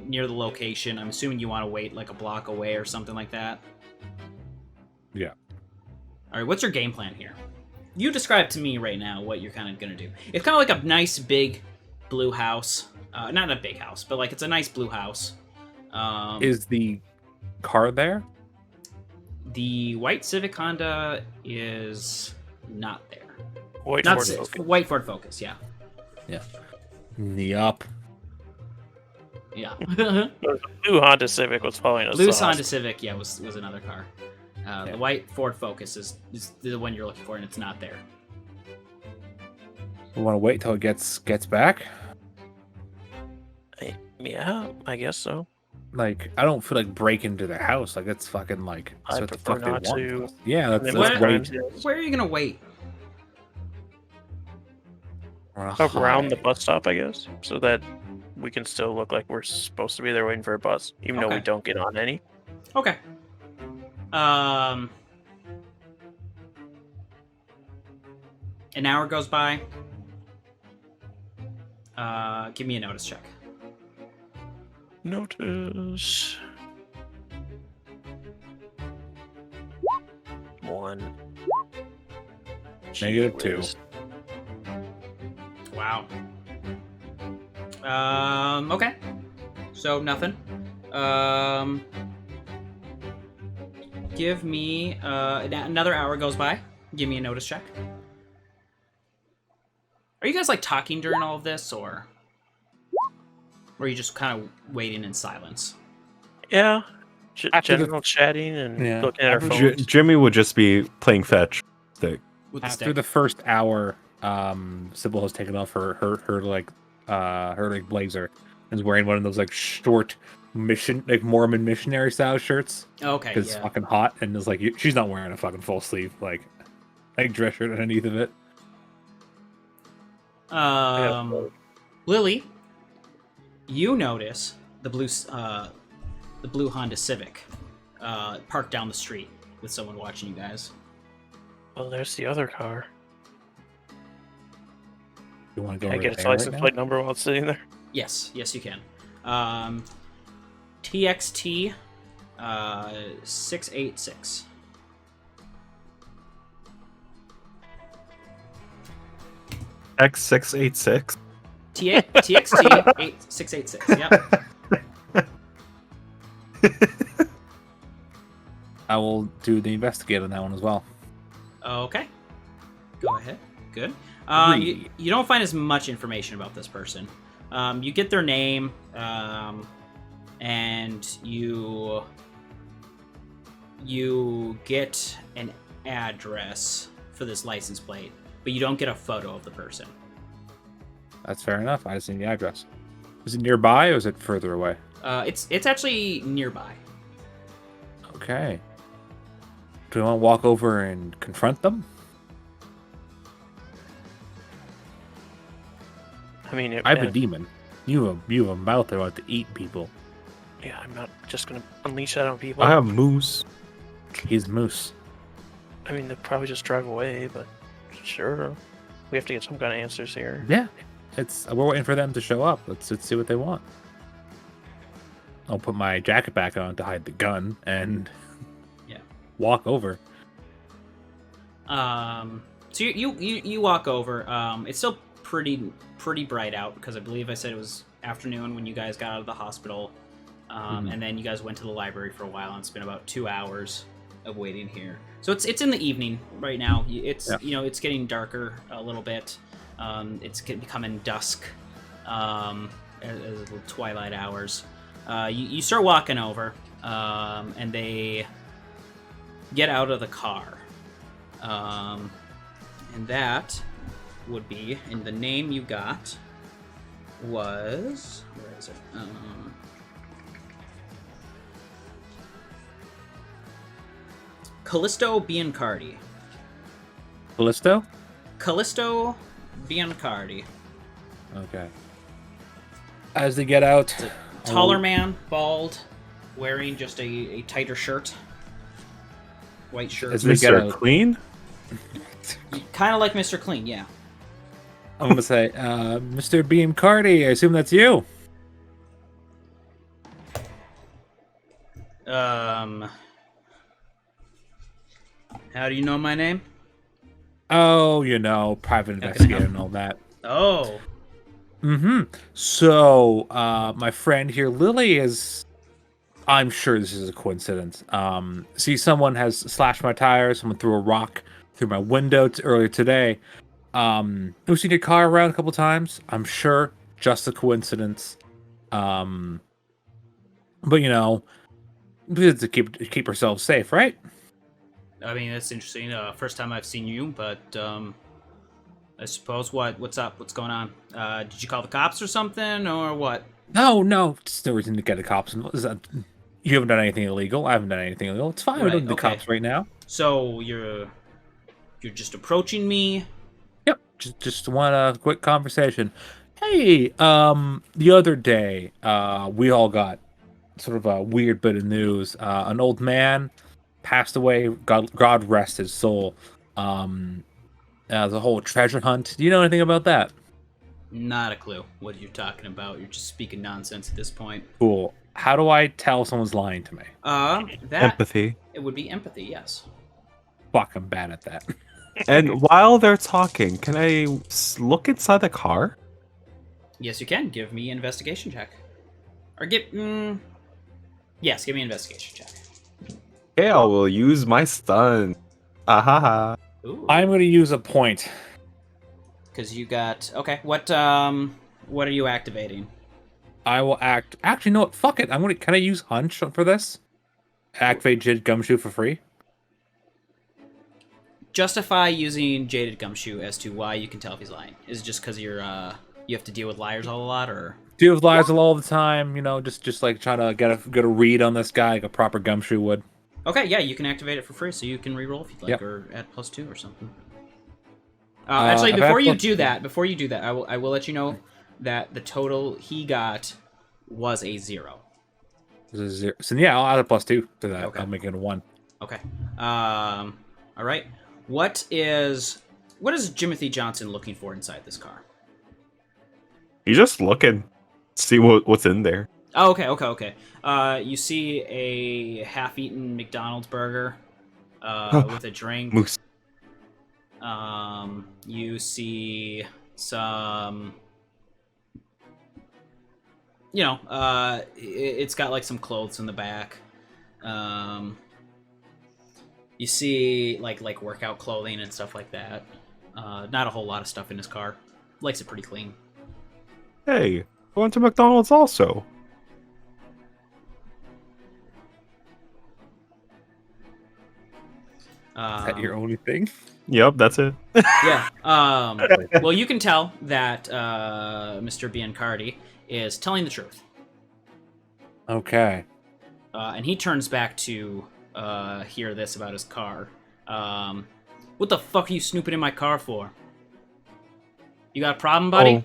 near the location. I'm assuming you want to wait like a block away or something like that. Yeah. All right, what's your game plan here? You describe to me right now what you're kind of going to do. It's kind of like a nice big blue house. Not a big house, but like it's a nice blue house. Is the car there? The white Civic Honda is not there. White Not Ford Civic, Focus. white Ford Focus, yeah. Yup. Yeah. Blue Honda Civic was following us. Blue Honda Civic, yeah, was another car. Okay. The white Ford Focus is the one you're looking for, and it's not there. We want to wait till it gets back. Yeah, I guess so. Like, I don't feel like breaking into the house. Like, that's fucking like. I what the prefer fuck they not want to. from us. Yeah, And then let's what- wait. Where are you gonna wait? Around the bus stop, I guess, so that we can still look like we're supposed to be there waiting for a bus, even though we Okay. don't get on any. Okay. An hour goes by. Give me a notice check. Notice. 1. -2. Jeez. Wow. Okay. So nothing. Give me another hour goes by. Give me a notice check. Are you guys like talking during all of this, or are you just kind of waiting in silence? Yeah. After the- General chatting and Yeah. looking at our After phones. Jimmy would just be playing fetch stick. With the After stick? the first hour, Sybill has taken off her blazer and is wearing one of those like short Mormon missionary style shirts Okay, because it's yeah. fucking hot, and it's like she's not wearing a fucking full sleeve like dress shirt underneath of it. Lily, you notice the blue Honda Civic parked down the street with someone watching you guys. Well, there's the other car. You want to go? Can I over get its there license right plate number while it's sitting there? Yes, you can. TXT 686. X686. TXT 686. Yep. I will do the investigate on that one as well. Okay. Go ahead. Good. You don't find as much information about this person. You get their name, and you get an address for this license plate, but you don't get a photo of the person. That's fair enough. I just need the address. Is it nearby or is it further away? It's actually nearby. Okay. Do we want to walk over and confront them? I mean, I have a demon. You have a mouth that want to eat people. yeah, I'm not just gonna unleash that on people. I have moose. He's Moose. I mean, they'll probably just drive away, but sure. We have to get some kind of answers here. Yeah, we're waiting for them to show up. Let's see what they want. I'll put my jacket back on to hide the gun and walk over. So you walk over. It's still pretty bright out because I believe I said it was afternoon when you guys got out of the hospital, and then you guys went to the library for a while, and it's been about 2 hours of waiting here. So it's in the evening right now. It's it's getting darker a little bit. It's becoming dusk as the twilight hours. You start walking over, and they get out of the car. And that would be, and the name you got was, where is it? Callisto Biancardi. Callisto? Callisto Biancardi. Okay. As they get out, Taller man, bald, wearing just a tighter shirt. White shirt. As they get Mr. out, Clean? Kind of like Mr. Clean, yeah. I'm gonna say, Mr. Beam Cardi. I assume that's you. How do you know my name? Oh, private investigator and all that. Oh. So, my friend here, Lily, is... I'm sure this is a coincidence. See, someone has slashed my tires. Someone threw a rock through my window earlier today. We've seen your car around a couple times. I'm sure just a coincidence. But, we have to keep ourselves safe, right? I mean, that's interesting. First time I've seen you, but I suppose what's up? What's going on? Did you call the cops or something, or what? No. There's no reason to get the cops. You haven't done anything illegal. I haven't done anything illegal. It's fine. We don't need the cops right now. So you're just approaching me. Yep. Just want a quick conversation. Hey, the other day, we all got sort of a weird bit of news. An old man passed away. God rest his soul. The whole treasure hunt. Do you know anything about that? Not a clue what you're talking about. You're just speaking nonsense at this point. Cool. How do I tell someone's lying to me? Empathy. It would be empathy, yes. Fuck, I'm bad at that. And while they're talking, can I look inside the car? Yes, you can. Give me an investigation check. Or yes, give me an investigation check. Okay, I will use my stun. Ahaha. Ooh. I'm going to use a point. Because you got... Okay, what are you activating? I will act... Actually, no, fuck it. Can I use Hunch for this? Activate Jade Gumshoe for free? Justify using Jaded Gumshoe as to why you can tell if he's lying. Is it just because you have to deal with liars all a lot, or... Deal with liars all the time, just like trying to get a read on this guy like a proper Gumshoe would. Okay, yeah, you can activate it for free, so you can reroll if you'd like, or add +2 or something. Actually, before you do that, I will let you know that the total he got was a 0. This is 0. So yeah, I'll add a +2 to that. Okay. I'll make it a 1. Okay. All right. What is Jimothy Johnson looking for inside this car? You just looking, see what's in there. Oh, okay. You see a half-eaten McDonald's burger with a drink. Moose. You see some... it's got like some clothes in the back. You see like workout clothing and stuff like that. Not a whole lot of stuff in his car. Likes it pretty clean. Hey, I went to McDonald's also. Is that your only thing? Yep, that's it. Yeah. Well, you can tell that Mr. Biancardi is telling the truth. Okay. And he turns back to hear this about his car. What the fuck are you snooping in my car for? You got a problem, buddy?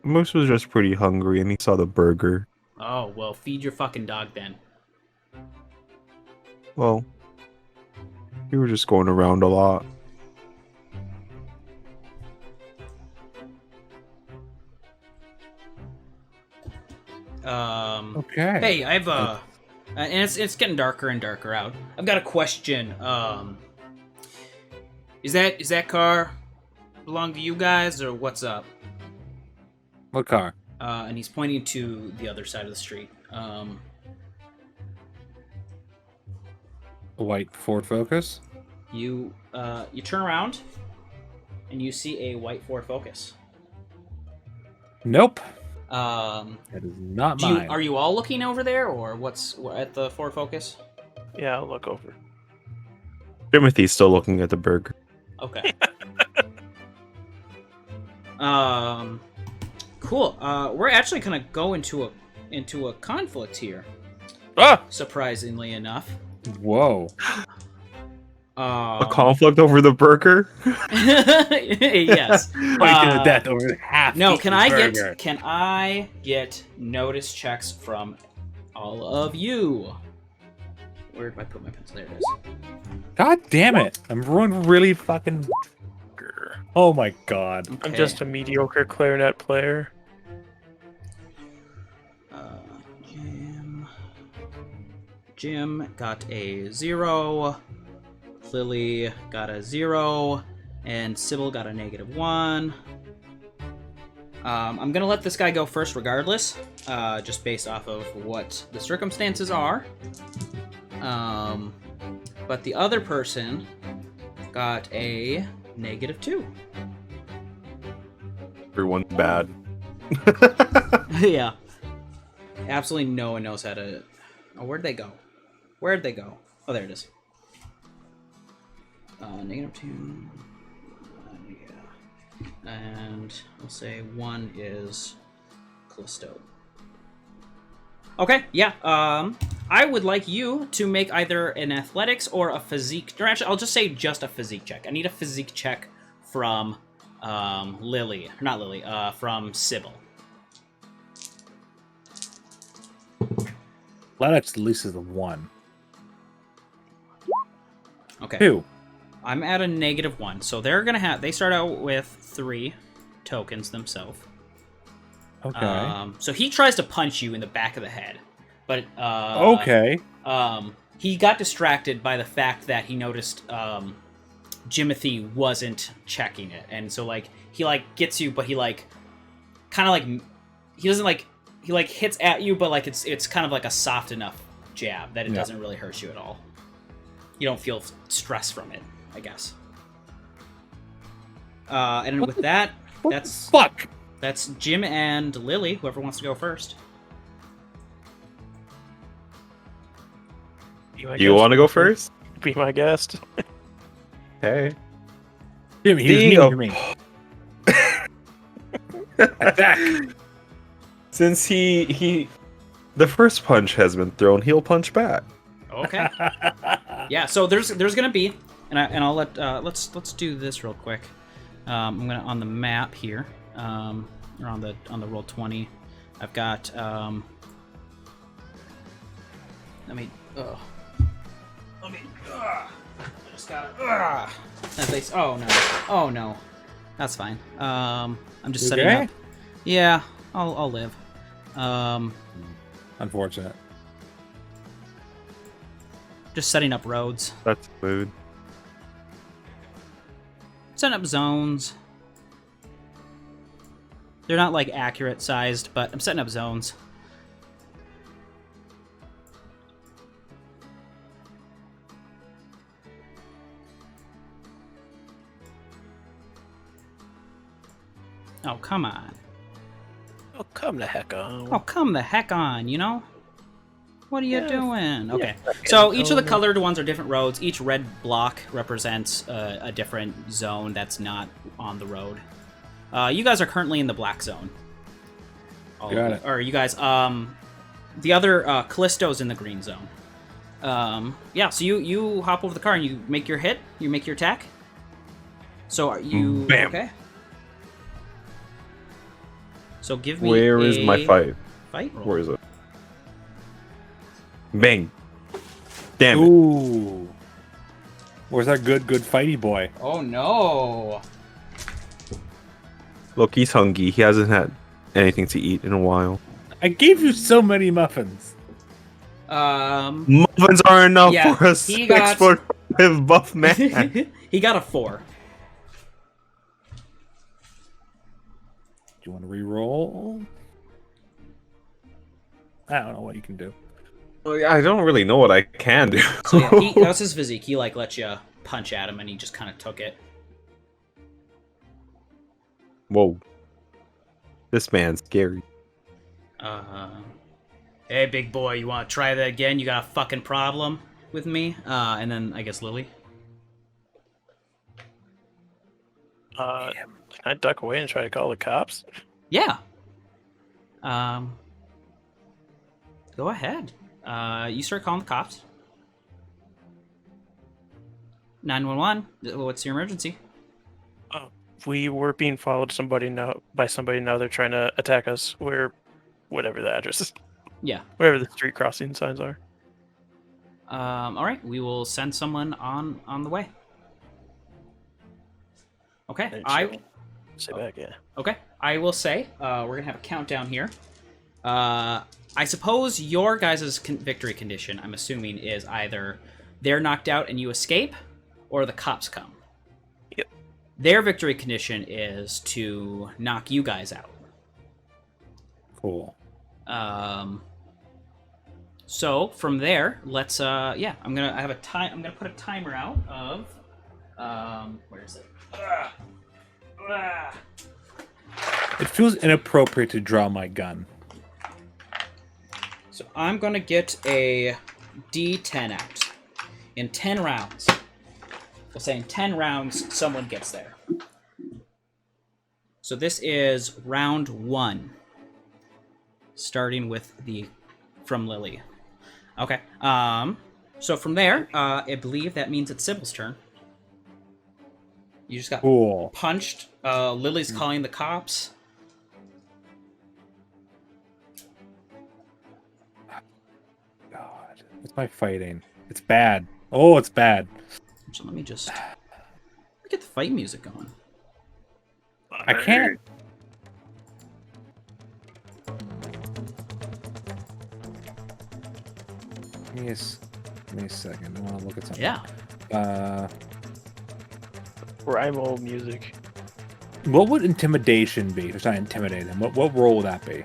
Moose was just pretty hungry and he saw the burger. Oh, well, feed your fucking dog then. Well, we were just going around a lot. Okay. Hey, I've and it's getting darker and darker out. I've got a question. Is that car belong to you guys or what's up? What car? And he's pointing to the other side of the street. A white Ford Focus? You turn around and you see a white Ford Focus. Nope. That That is not mine. Are you all looking over there, or what's at the Ford Focus? Yeah, I'll look over. Jimothy's still looking at the burger. Okay. Cool. We're actually gonna go into a conflict here. Ah! Surprisingly enough. Whoa. A conflict over the burger? Yes. Fighting to death over half. No, eaten can I burger. get notice checks from all of you? Where did I put my pencil? There it is. God damn it! I'm ruined really fucking. Oh my god. I'm Okay. just a mediocre clarinet player. Jim got a 0. Lily got a 0. And Sybill got a -1. I'm gonna let this guy go first regardless, just based off of what the circumstances are. But the other person got a -2. Everyone's bad. Yeah. Absolutely no one knows how to... Oh, where'd they go? Where'd they go? Oh, there it is. -2. Yeah. And we'll say 1 is Callisto. Okay, yeah. I would like you to make either an athletics or a physique... Or actually, I'll just say just a physique check. I need a physique check from Lily. Not Lily, from Sybill. Athletics at least is a 1. Okay. 2. I'm at a -1, so they're gonna have. They start out with 3 tokens themselves. Okay. So he tries to punch you in the back of the head, but Okay. he got distracted by the fact that he noticed Jimothy wasn't checking it, and so he gets you, but he he doesn't he hits at you, but it's kind of like a soft enough jab that it doesn't really hurt you at all. You don't feel stress from it, I guess. And with that, that's Jim and Lily. Whoever wants to go first. You want to go first? Be my guest. Hey. Jimmy, he was mean to me. Attack. Since the first punch has been thrown, he'll punch back. Okay. Yeah. So there's gonna be, and I'll let let's do this real quick. I'm gonna on the map here, or on the Roll20. I've got I just got oh no, that's fine. I'm just setting Okay? up. Yeah, I'll live. Unfortunate. Just setting up roads, That's mood. setting up zones. They're not accurate sized, but I'm setting up zones. Oh, come on. Oh, come the heck on. Oh, come the heck on, you know? What are you doing? Okay. yeah, So each of the okay. colored ones are different roads. Each red block represents a different zone that's not on the road. You guys are currently in the black zone. Got it. Or you guys, the other Callisto's in the green zone. Yeah, so you hop over the car and you make your hit. You make your attack. So are you Bam. okay? So give me Where is my fight? Fight roll. Where is it? Bang. Damn it. Ooh. Where's our good fighty boy? Oh no! Look, he's hungry. He hasn't had anything to eat in a while. I gave you so many muffins. Muffins are enough Yeah, for a he got- 6'5" buff man. He got a 4. Do you want to re-roll? I don't know what you can do. Oh, yeah, I don't really know what I can do. So yeah, that was his physique. He like let you punch at him, and he just kind of took it. Whoa. This man's scary. Hey, big boy, you want to try that again? You got a fucking problem with me? And then I guess Lily. Can I duck away and try to call the cops? Yeah. Go ahead. You start calling the cops. 911. What's your emergency? We were being followed by somebody now. They're trying to attack us. We're whatever the address is. Yeah. Wherever the street crossing signs are. All right. We will send someone on the way. Okay. Say back, yeah. Okay. I will say we're gonna have a countdown here. I suppose your guys' victory condition, I'm assuming, is either they're knocked out and you escape, or the cops come. Yep. Their victory condition is to knock you guys out. Cool. So from there, let's I'm gonna put a timer out of where is it? It feels inappropriate to draw my gun. So I'm gonna get a D10 out. In 10 rounds. We'll say in 10 rounds, someone gets there. So this is round 1. Starting with from Lily. Okay. So from there, I believe that means it's Sybill's turn. You just got Cool. punched. Lily's calling the cops. God, what's my fighting? It's bad. Oh, it's bad. So let me just get the fight music going. I can't. Give me a second. I want to look at something. Yeah. Primal music. What would intimidation be? To try to intimidate him. What role would that be?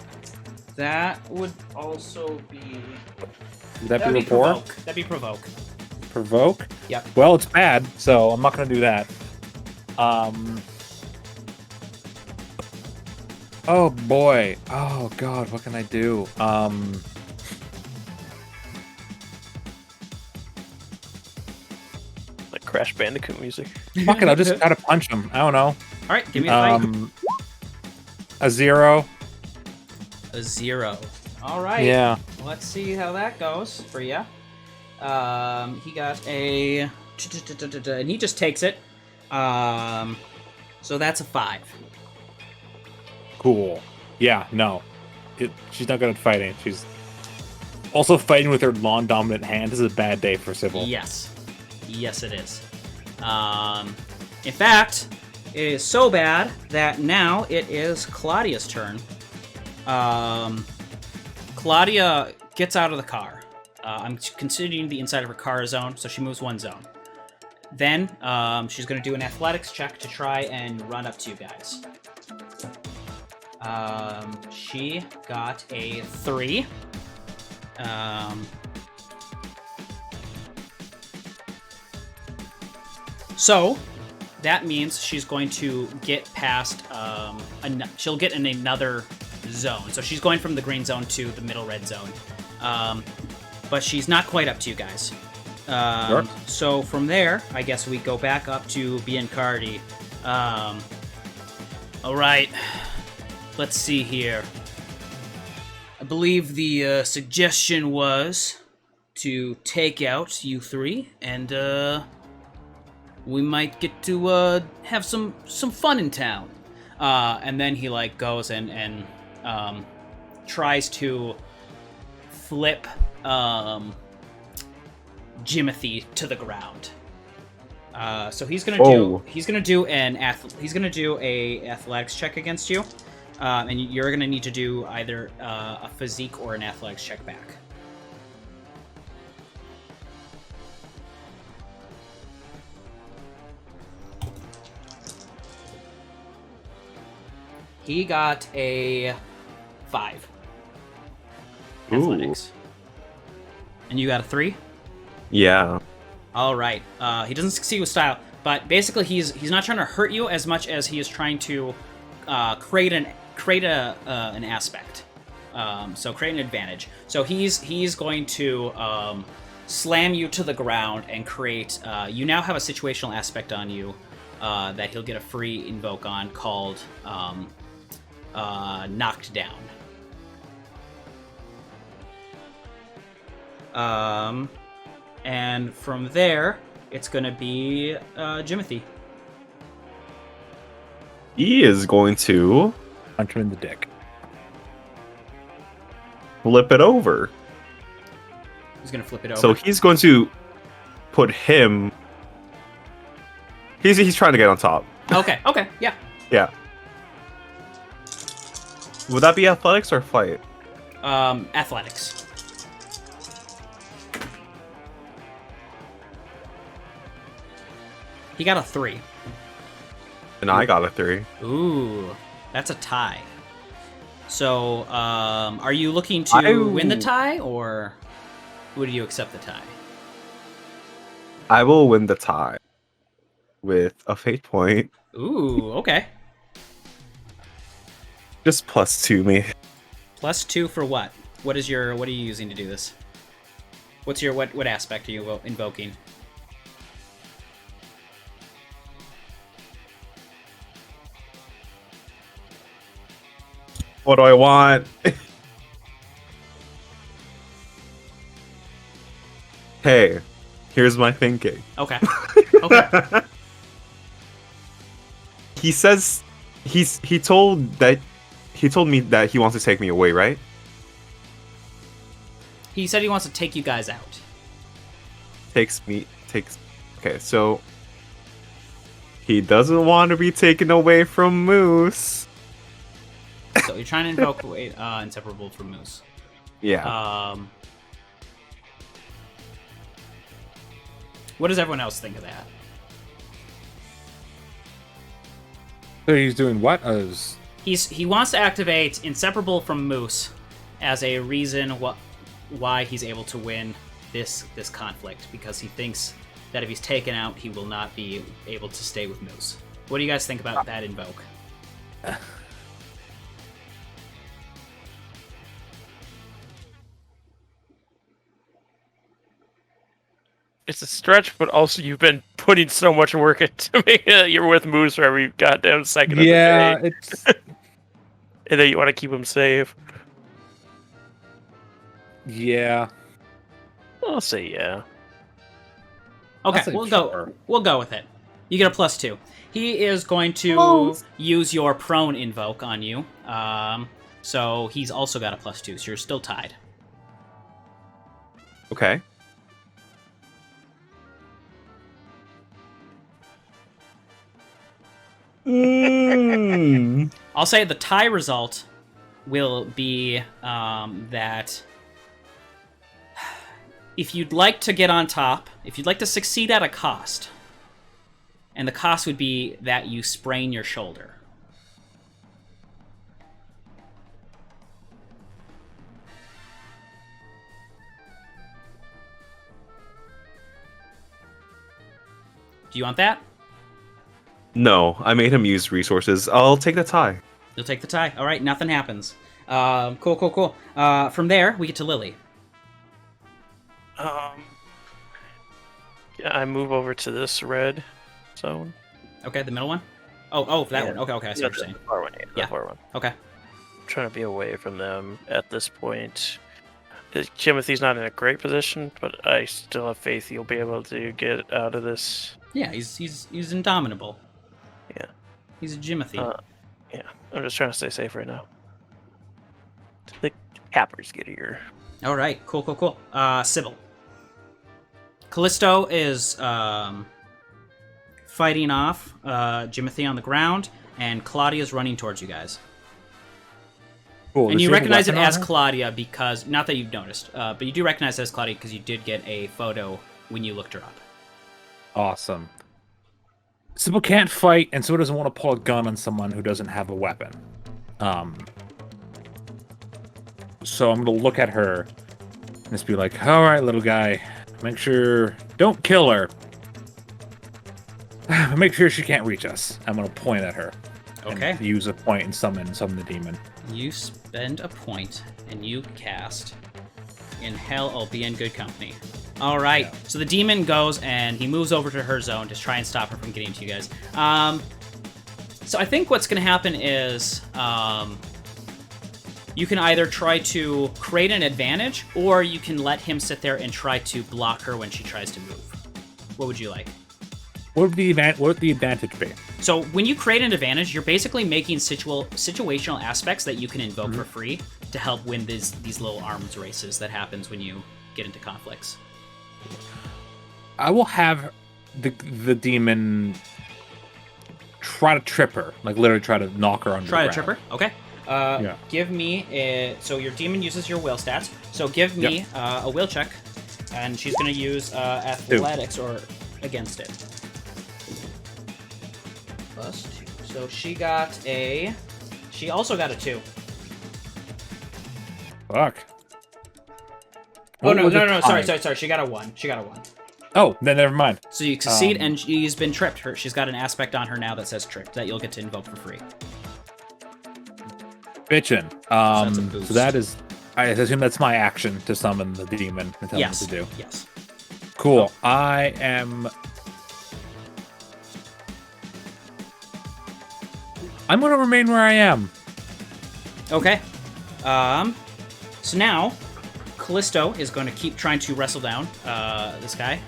That would also be. Would that be rapport? Provoke. That'd be provoke. Provoke? Yep. Well, it's bad, so I'm not gonna do that. Oh boy. Oh god, what can I do? Like Crash Bandicoot music. Fuck it, I'll just gotta punch him. I don't know. All right, give me a fight. A 0. A 0. All right. Yeah. Let's see how that goes for you. He got a, and he just takes it. So that's a 5. Cool. Yeah, no. She's not good at fighting. She's also fighting with her non-dominant hand. This is a bad day for Sybill. Yes. Yes, it is. In fact, it is so bad that now it is Claudia's turn. Claudia gets out of the car. I'm considering the inside of her car a zone, so she moves 1 zone. Then she's going to do an athletics check to try and run up to you guys. She got a 3. So that means she's going to get past. She'll get in another zone. So she's going from the green zone to the middle red zone. But she's not quite up to you guys. Sure. So from there, I guess we go back up to Biancardi. All right. Let's see here. believe the suggestion was to take out you three, and we might get to have some fun in town. And then he like goes and tries to flip Jimothy to the ground. So he's gonna do a athletics check against you, and you're gonna need to do either a physique or an athletics check back. He got a 5. Athletics. And you got a 3? Yeah. All right. He doesn't succeed with style, but basically he's not trying to hurt you as much as he is trying to create an aspect. So create an advantage. So he's going to slam you to the ground and create. You now have a situational aspect on you that he'll get a free invoke on called knocked down. And from there, it's going to be Jimothy. He is going to Punch him in the dick. flip it over. He's going to flip it over. So he's going to put him. He's trying to get on top. Okay, yeah. Yeah. Would that be athletics or flight? Athletics. He got a 3. And I got a 3. Ooh, that's a tie. So, are you looking to win the tie, or would you accept the tie? I will win the tie with a fate point. Ooh, okay. Just +2 me. +2 for what? What are you using to do this? What's your what aspect are you invoking? What do I want? Hey, here's my thinking. Okay. Okay. He says he told me that he wants to take me away, right? He said he wants to take you guys out. Okay, so he doesn't want to be taken away from Moose. So you're trying to invoke inseparable from Moose. Yeah. What does everyone else think of that? So he's doing what? He wants to activate inseparable from Moose as a reason why he's able to win this conflict, because he thinks that if he's taken out, he will not be able to stay with Moose. What do you guys think about that invoke? It's a stretch, but also you've been putting so much work into make it you're with Moose for every goddamn second of the day. It's And then you want to keep him safe. yeah. I'll say yeah. Okay, I'll say we'll sure. go. We'll go with it. You get a +2. He is going to use your prone invoke on you. So he's also got a +2. So you're still tied. Okay. I'll say the tie result will be that if you'd like to get on top, if you'd like to succeed at a cost, and the cost would be that you sprain your shoulder. Do you want that? No, I made him use resources. I'll take the tie. You'll take the tie. All right, nothing happens. Cool. From there, we get to Lily. Yeah, I move over to this red zone. Okay, the middle one? Oh, that Yeah. one. Okay, I see what you're saying. The far one, yeah. Yeah. The far one. Okay. trying to be away from them at this point. Jimothy's not in a great position, but I still have faith he'll be able to get out of this. Yeah, he's indomitable. Yeah. He's a Jimothy. Yeah, I'm just trying to stay safe right now. The cappers get here. All right, cool. Sybill. Callisto is fighting off Jimothy on the ground, and Claudia's running towards you guys. Cool. And Does you she have a recognize it weapon on as her? Claudia because, not that you've noticed, but you do recognize it as Claudia because you did get a photo when you looked her up. Awesome. Sybill can't fight, and so doesn't want to pull a gun on someone who doesn't have a weapon. So I'm gonna look at her and just be like, "All right, little guy, make sure don't kill her. Make sure she can't reach us." I'm gonna point at her. Okay. And use a point and summon the demon. You spend a point and you cast In Hell I'll Be in Good Company. All right. Yeah. So the demon goes and he moves over to her zone to try and stop her from getting to you guys. So I think what's going to happen is you can either try to create an advantage or you can let him sit there and try to block her when she tries to move. What would you like? What would the advantage be? So when you create an advantage, you're basically making situational aspects that you can invoke for free to help win these little arms races that happens when you get into conflicts. I will have the demon try to trip her, like literally try to knock her under. Try the to trip ground. her. Okay. Yeah. Give me so your demon uses your will stats. So give me a will check, and she's going to use athletics or against it. +2. So she also got a 2. Fuck. Oh What no, was no, the no, time? sorry. She got a 1. Oh, then never mind. So you succeed, and she's been tripped. She's got an aspect on her now that says tripped that you'll get to invoke for free. Bitchin'. that's a boost. So that is. I assume that's my action to summon the demon and tell him what to do. Yes. Cool. I am. I'm gonna remain where I am. Okay. So now, Callisto is going to keep trying to wrestle down this guy.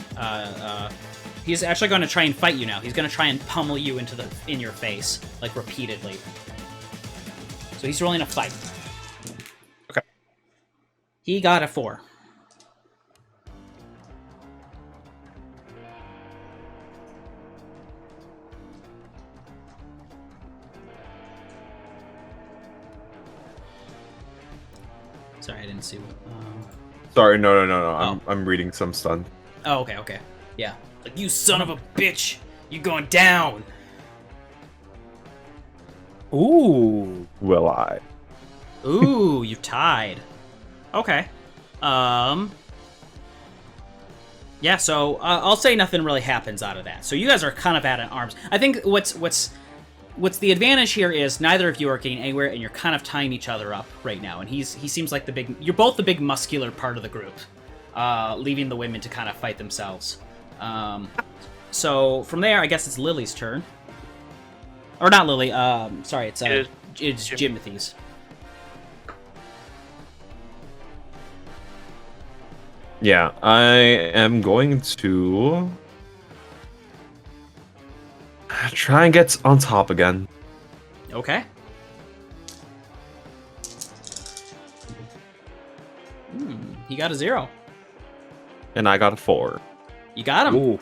He's actually going to try and fight you now. He's going to try and pummel you in your face, like repeatedly. So he's rolling a fight. Okay. He got a 4. Sorry, I didn't see what. Sorry, no. I'm reading some stun. Oh, okay. Yeah. Like, you son of a bitch! You going down! Ooh. Will I? Ooh, you tied. Okay. Yeah, so I'll say nothing really happens out of that. So you guys are kind of at an arms. I think what's the advantage here is neither of you are getting anywhere, and you're kind of tying each other up right now. And he seems like you're both the big muscular part of the group, leaving the women to kind of fight themselves. So from there, I guess it's Lily's turn. Or not Lily. Sorry, it's Jimothy's. Yeah, I am going to try and get on top again. Okay. He got a 0. And I got a 4. You got him. Ooh.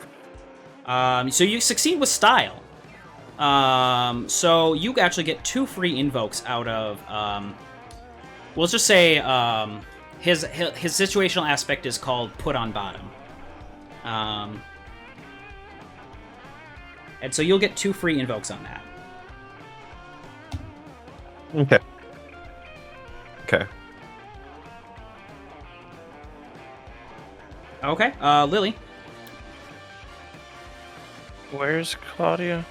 So you succeed with style. So you actually get 2 free invokes out of. We'll just say his situational aspect is called Put on Bottom. And so you'll get 2 free invokes on that. Okay. Okay. Lily. Where's Claudia?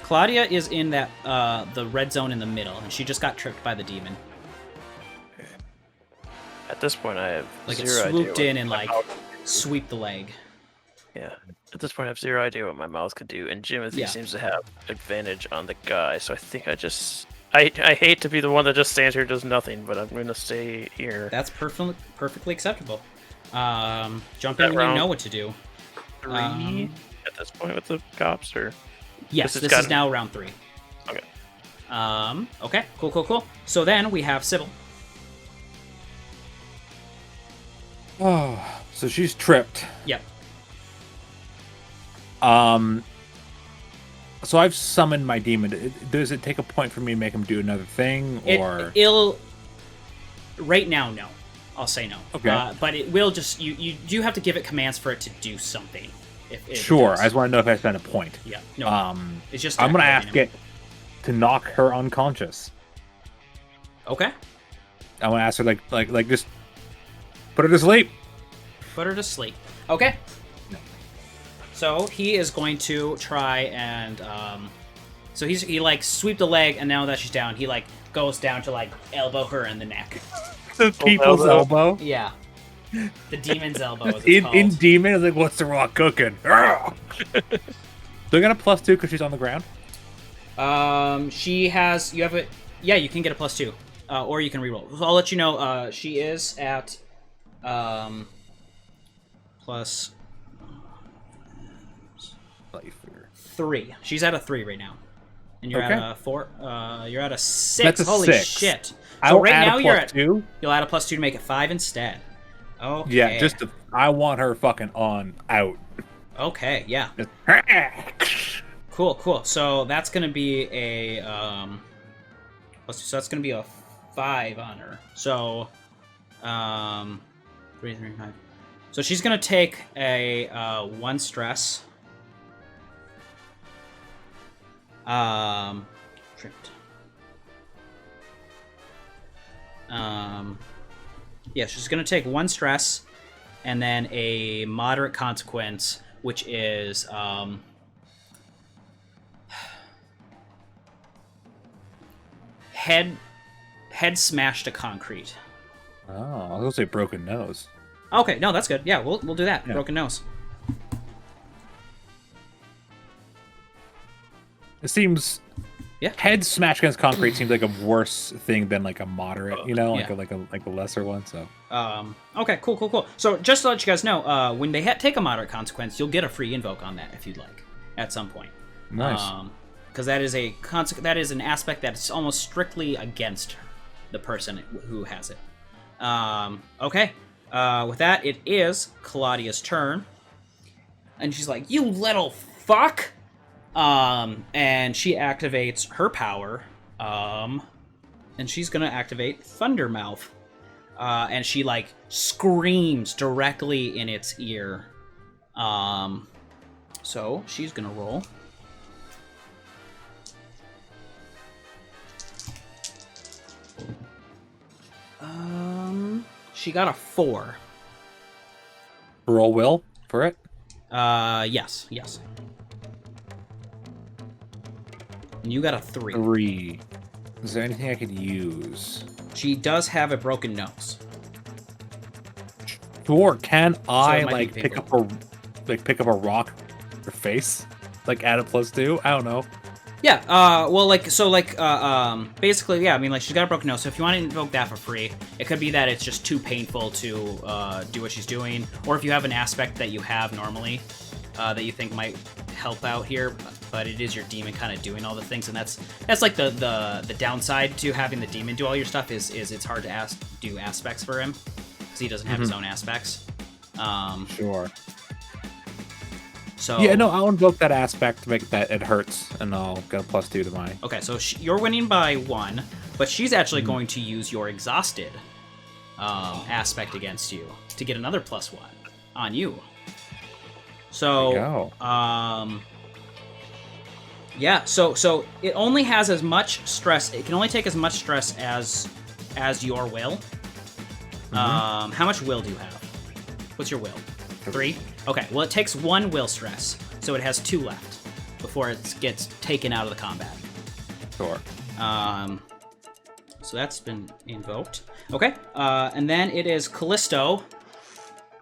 Claudia is in that the red zone in the middle, and she just got tripped by the demon. At this point, I have Like it zero idea swooped what in and my like mouth- sweep the leg. Yeah. At this point, I have zero idea what my mouth could do, and Jimothy Yeah. seems to have advantage on the guy, so I think I just I hate to be the one that just stands here and does nothing, but I'm gonna stay here. That's perfectly acceptable. Jump That in when you round- know what to do. 3 at this point with the cops, or Yes, This this has is gotten- now round 3. Okay. Okay, cool. So then we have Sybill. Oh, so she's tripped. Yep. So I've summoned my demon. Does it take a point for me to make him do another thing, or It'll... Right now, no. I'll say no. Okay. But it will just... You do have to give it commands for it to do something. If it sure? does. I just want to know if I spend a point. Yeah. No. It's just... I'm gonna ask activating it to knock her unconscious. him. Okay. I want to ask her like just put her to sleep. Put her to sleep. Okay. So he is going to try and so he like sweep the leg, and now that she's down, he like goes down to like elbow her in the neck. The people's elbow. Yeah. The demon's elbow. As it's called. In demon is like, what's the rock cooking? So I got a +2 because she's on the ground. She has. You have a. Yeah, you can get a +2, or you can reroll. So I'll let you know. She is at plus 3. She's at a 3 right now, and you're Okay. at a 4. You're at a 6. That's a Holy 6. shit! So I'll right add now a you're at. +2. You'll add a +2 to make it 5 instead. Okay. Yeah, I want her fucking on out. Okay. Yeah. Just- Cool. So that's gonna be a so that's gonna be a 5 on her. So 3, 5. So she's gonna take a 1 stress. Tripped. Yeah, she's gonna take 1 stress, and then a moderate consequence, which is head smash to concrete. Oh, I was gonna say broken nose. Okay, no, that's good. Yeah, we'll do that. Yeah. Broken nose. It seems. Yeah. Head smash against concrete seems like a worse thing than like a moderate, like Yeah. a lesser one. So. Okay, cool. So just to let you guys know, when they take a moderate consequence, you'll get a free invoke on that if you'd like at some point. Nice. Because that is that is an aspect that's almost strictly against the person who has it. Okay. With that, it is Claudia's turn, and she's like, "You little fuck!" And she activates her power. And she's gonna activate Thundermouth. And she like screams directly in its ear. So she's gonna roll. She got a 4. Roll will for it. Yes. And you got a 3. 3. Is there anything I could use? She does have a broken nose. Sure. Can I it might like be pick up a rock for face? Like add a +2? I don't know. Yeah, basically, yeah, I mean, like, she's got a broken nose, so if you want to invoke that for free, it could be that it's just too painful to do what she's doing, or if you have an aspect that you have normally that you think might help out here, but it is your demon kind of doing all the things, and that's like the downside to having the demon do all your stuff is it's hard to do aspects for him, because he doesn't have his own aspects. Sure. So Yeah, no, I'll invoke that aspect to make that it hurts, and I'll get a +2 to mine. Okay, so you're winning by 1, but she's actually going to use your exhausted aspect against you to get another +1 on you. So, There you go. Yeah, so it only has as much stress. It can only take as much stress as your will. How much will do you have? What's your will? 3? Okay, well, it takes 1 will stress, so it has 2 left before it gets taken out of the combat. Sure. So that's been invoked. Okay, and then it is Callisto.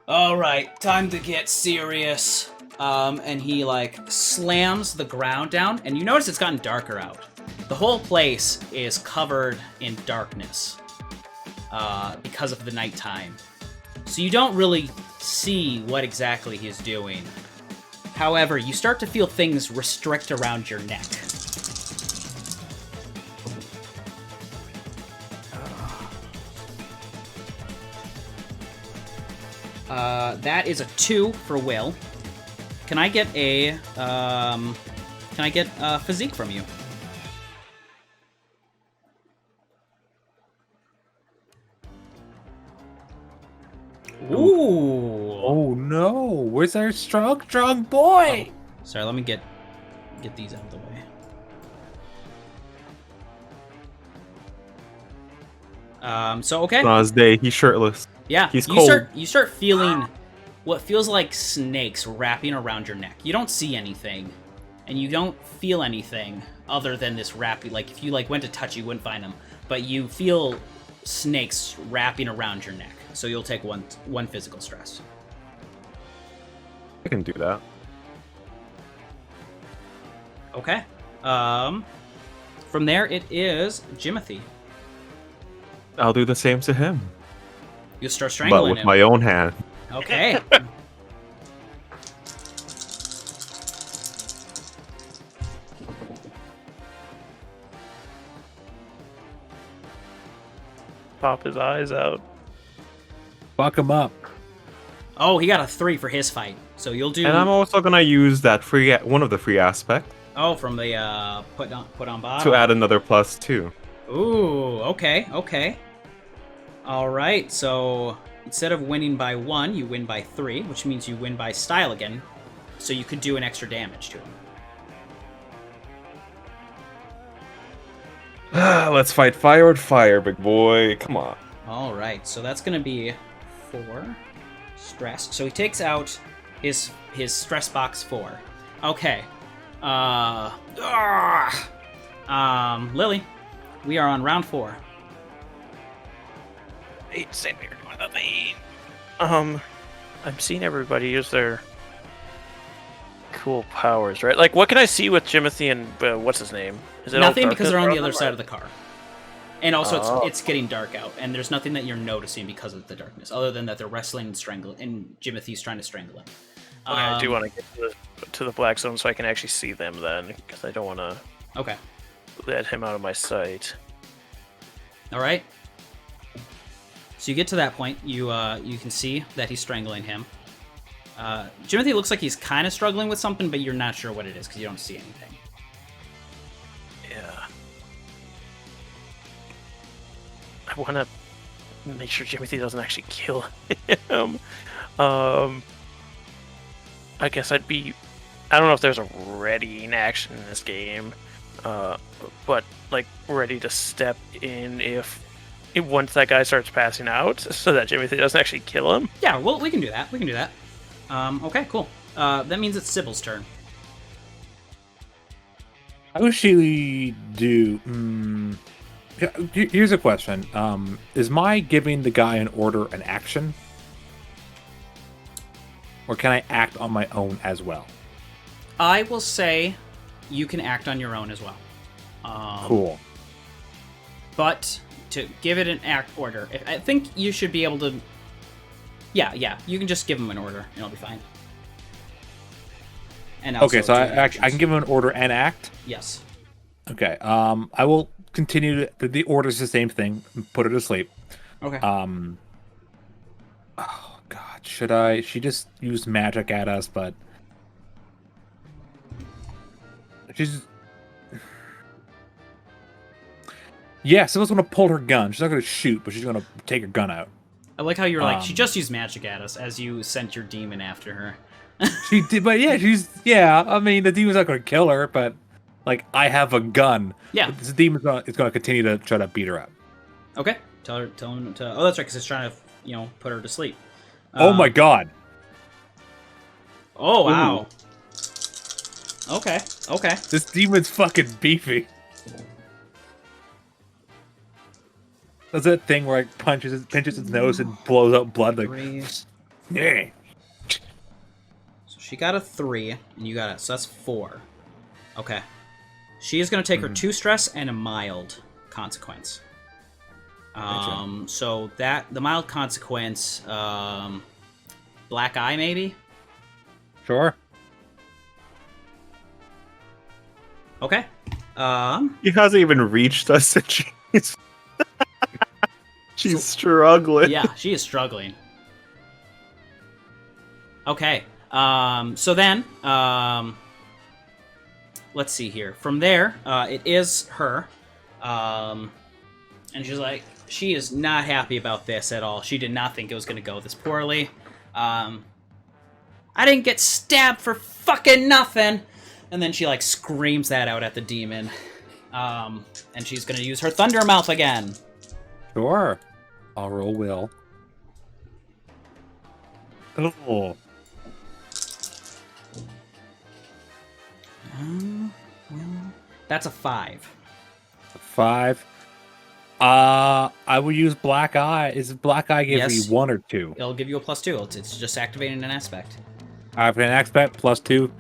All right, time to get serious. And he like slams the ground down, and you notice it's gotten darker out. The whole place is covered in darkness because of the nighttime. So you don't really see what exactly he's doing. However, you start to feel things restrict around your neck. That is a 2 for Will. Can I get a physique from you? Ooh. Oh no! Where's our strong boy? Oh, sorry, let me get these out of the way. So okay. On his day, he's shirtless. Yeah, he's cold. You start feeling what feels like snakes wrapping around your neck. You don't see anything, and you don't feel anything other than this wrapping. Like if you went to touch, you wouldn't find them, but you feel snakes wrapping around your neck. So you'll take one physical stress. I can do that. Okay. From there it is Jimothy. I'll do the same to him, You'll start strangling but with him. my own hand. Okay. Pop his eyes out. Fuck him up. Oh, he got a 3 for his fight. So you'll do. And I'm also gonna use that one of the free aspects Oh, from the put on bottom. to add another +2. Ooh, okay. All right, so instead of winning by 1, you win by 3, which means you win by style again. So you could do an extra damage to him. Let's fight fire with fire, big boy. Come on. All right, so that's gonna be 4 stress. So he takes out his stress box 4. Okay. Lily, we are on round 4. I'm seeing everybody use their cool powers, right? Like, what can I see with Jimothy and what's his name? Is it all Nothing because darkness they're on the around other them, side or- of the car. And also, Oh. it's getting dark out, and there's nothing that you're noticing because of the darkness, other than that they're wrestling and strangling, and Jimothy's trying to strangle him. Okay, I do want to get to the black zone so I can actually see them then, because I don't want to Okay. let him out of my sight. All right. So you get to that point. You can see that he's strangling him. Jimothy looks like he's kind of struggling with something, but you're not sure what it is because you don't see anything. Yeah. I want to make sure Jimothy doesn't actually kill him. I guess I don't know if there's a readying action in this game, but like ready to step in if once that guy starts passing out, so that Jimothy doesn't actually kill him. Yeah, well, we can do that. Okay, cool. That means it's Sybil's turn. How does she do? Here's a question. Is my giving the guy an order an action? Or can I act on my own as well? I will say you can act on your own as well. Cool. But to give it an act order, I think you should be able to... Yeah, you can just give him an order, and it'll be fine. And also Okay, so do I actions. can give him an order and act? Yes. Okay, I will continue the order's the same thing. Put her to sleep. Okay. Oh god, should I? She just used magic at us, but she's Sybil's gonna pull her gun. She's not gonna shoot, but she's gonna take her gun out. I like how you're like, she just used magic at us as you sent your demon after her. She did, but I mean, the demon's not gonna kill her, but like, I have a gun. Yeah. But this demon's gonna continue to try to beat her up. Okay. Tell him to... Oh, that's right, because it's trying to, put her to sleep. Oh my god. Oh, wow. Okay. This demon's fucking beefy. Does that thing where it pinches its nose and blows out blood like 3. yeah. So she got a 3, and you got so that's 4. Okay. She is going to take her 2 stress and a mild consequence. So the mild consequence, black eye maybe? Sure. Okay. He hasn't even reached us, and she's struggling. Yeah, she is struggling. Okay. So then, let's see here. From there, it is her. And she's like, she is not happy about this at all. She did not think it was going to go this poorly. I didn't get stabbed for fucking nothing. And then she, like, screams that out at the demon. And she's going to use her Thunder Mouth again. Sure. I'll roll will. Oh. Well, that's a 5. 5. I will use black eye. Is black eye give Yes. me 1 or 2? It'll give you a +2. It's just activating an aspect. I have an aspect +2.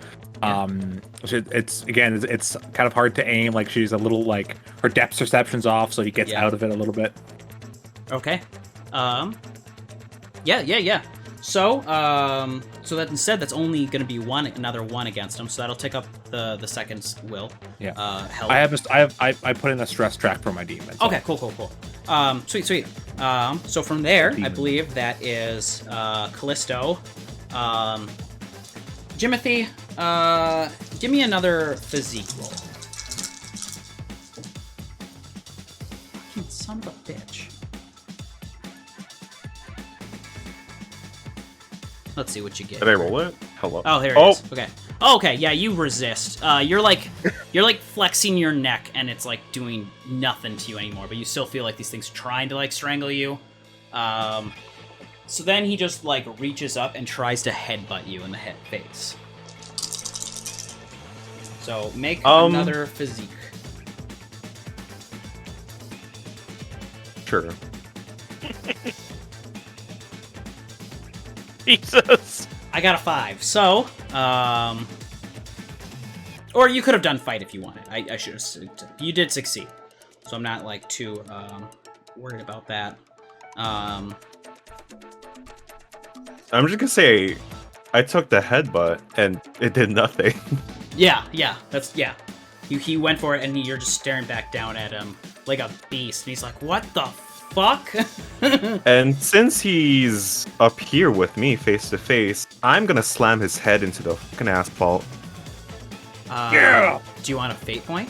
It's kind of hard to aim. Like she's a little like her depth perception's off, so he gets out of it a little bit. Okay. Yeah. So that instead, that's only going to be another 1 against him. So that'll take up the second will. Yeah. Help. I put in a stress track for my demons. Okay. Cool. Sweet. So from there, I believe that is Callisto. Jimothy, give me another physique roll. Fucking son of a bitch. Let's see what you get. Did I roll it? Hello. Oh, here it is. Okay. Oh, okay. Yeah, you resist. You're like flexing your neck, and it's like doing nothing to you anymore. But you still feel like these things trying to like strangle you. So then he just like reaches up and tries to headbutt you in the face. So make another physique. Sure. Jesus. I got a 5. So, or you could have done fight if you wanted. I should have. You did succeed, so I'm not like too worried about that. I'm just gonna say, I took the headbutt and it did nothing. Yeah. He went for it, and you're just staring back down at him like a beast. And he's like, "What the fuck?" And since he's up here with me face to face, I'm gonna slam his head into the fucking asphalt. Yeah! Do you want a fate point?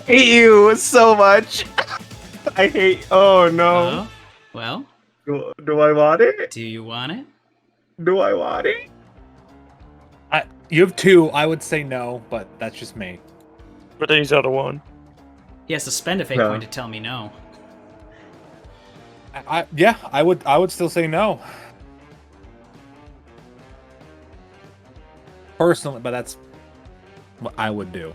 I hate you so much. I hate. Oh no. Well, Do I want it? do you want it? Do I want it? You have 2. I would say no, but that's just me. But then he's out of 1. He has to spend a fate point to tell me no. I would still say no. Personally, but that's what I would do.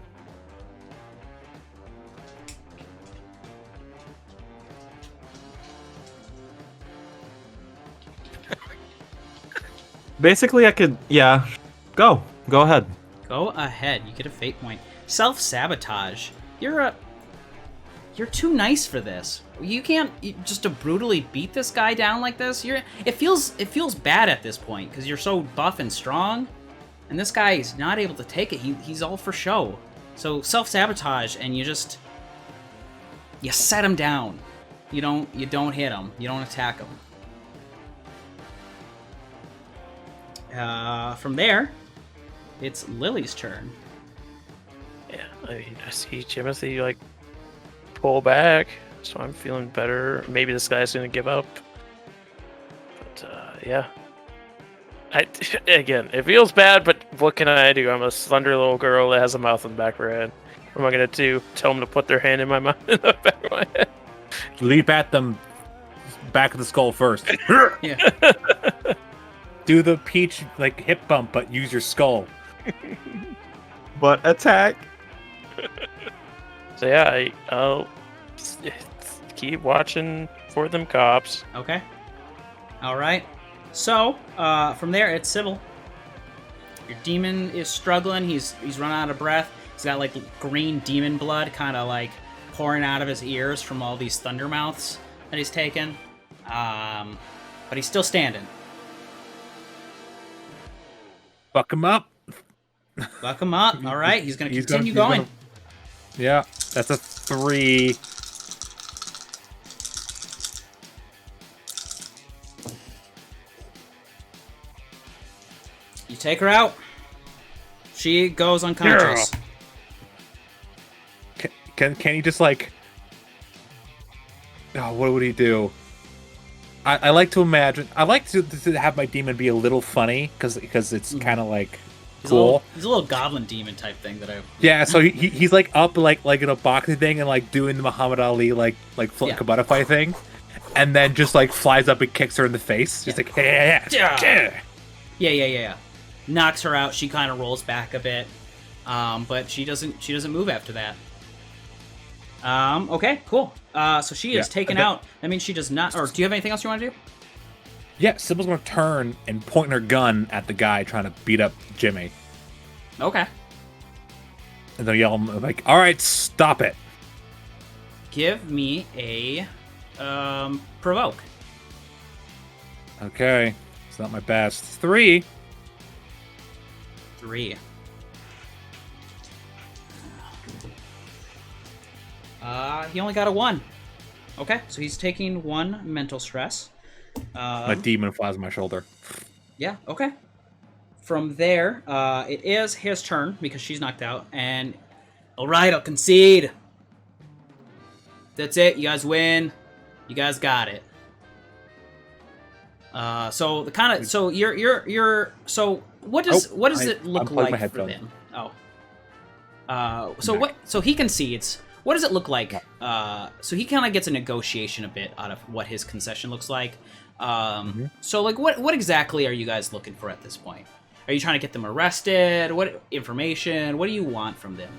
Basically, I could. Yeah. Go ahead. Go ahead. You get a fate point. Self-sabotage. You're too nice for this. You can't just to brutally beat this guy down like this. It feels bad at this point because you're so buff and strong, and this guy is not able to take it. He's all for show. So self-sabotage, and you set him down. You don't hit him. You don't attack him. From there, it's Lily's turn. Yeah, I see Jimothy like pull back, so I'm feeling better. Maybe this guy's gonna give up, but yeah. Again, it feels bad, but what can I do? I'm a slender little girl that has a mouth in the back of her head. What am I gonna do? Tell them to put their hand in my mouth, in the back of my head? Leap at them back of the skull first. Yeah. Do the peach like hip bump, but use your skull. But attack. So yeah, I'll keep watching for them cops. Okay. All right. So, from there, it's Sybill. Your demon is struggling. He's run out of breath. He's got, like, green demon blood kind of, like, pouring out of his ears from all these thunder mouths that he's taken. But he's still standing. Fuck him up. Fuck him up. All right, he's going to continue going. Yeah, that's a 3. You take her out. She goes unconscious. Can he just like? Oh, what would he do? I like to imagine. I like to have my demon be a little funny because it's kind of like cool. He's a little goblin demon type thing that I. Yeah, so he's like up like in a boxing thing and like doing the Muhammad Ali like Kabata fight thing, and then just like flies up and kicks her in the face, just like Yeah. Knocks her out. She kind of rolls back a bit, but she doesn't move after that. Okay, cool. So she is taken out. I mean, she does not. Or do you have anything else you want to do? Yeah, Sybill's gonna turn and point her gun at the guy trying to beat up Jimmy. Okay. And they'll yell like, "All right, stop it!" Give me a provoke. Okay, it's not my best. 3. 3. He only got a 1. Okay, so he's taking 1 mental stress. My demon flies on my shoulder. Yeah, okay. From there, it is his turn because she's knocked out, and alright, I'll concede. That's it, you guys win. You guys got it. So what does it look like for them? So he concedes. What does it look like? So he kind of gets a negotiation a bit out of what his concession looks like. So like what exactly are you guys looking for at this point? Are you trying to get them arrested? What information? What do you want from them?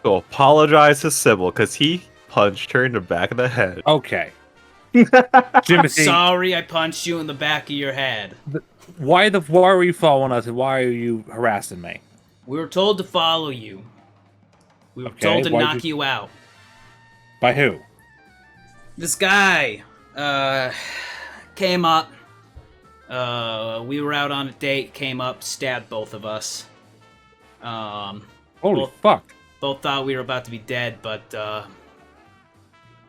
So apologize to Sybill because he punched her in the back of the head. Okay. Jimothy, Sorry, I punched you in the back of your head. Why were you following us and why are you harassing me? We were told to follow you. We were told to knock you out. By who? This guy came up. We were out on a date, came up, stabbed both of us. Holy fuck. Both thought we were about to be dead, but,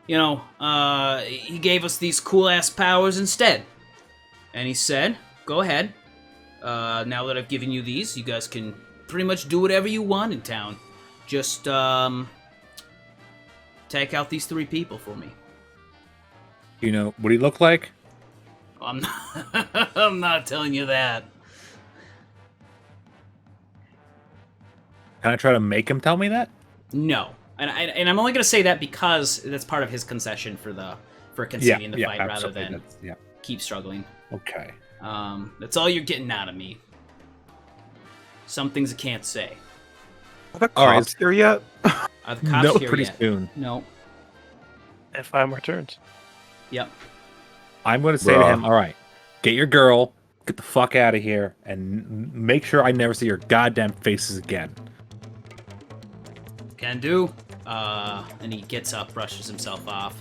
he gave us these cool-ass powers instead. And he said, go ahead. Now that I've given you these, you guys can pretty much do whatever you want in town. Just, take out these 3 people for me. You know what he looked like? I'm not telling you that. Can I try to make him tell me that? No. And I'm only going to say that because that's part of his concession for conceding the fight rather than keep struggling. Okay. That's all you're getting out of me. Some things I can't say. Are the cops here yet? Are the cops here pretty yet? soon. No. And 5 more turns. Yep. I'm going to say to him, all right, get your girl, get the fuck out of here, and make sure I never see your goddamn faces again. Can do. And he gets up, brushes himself off,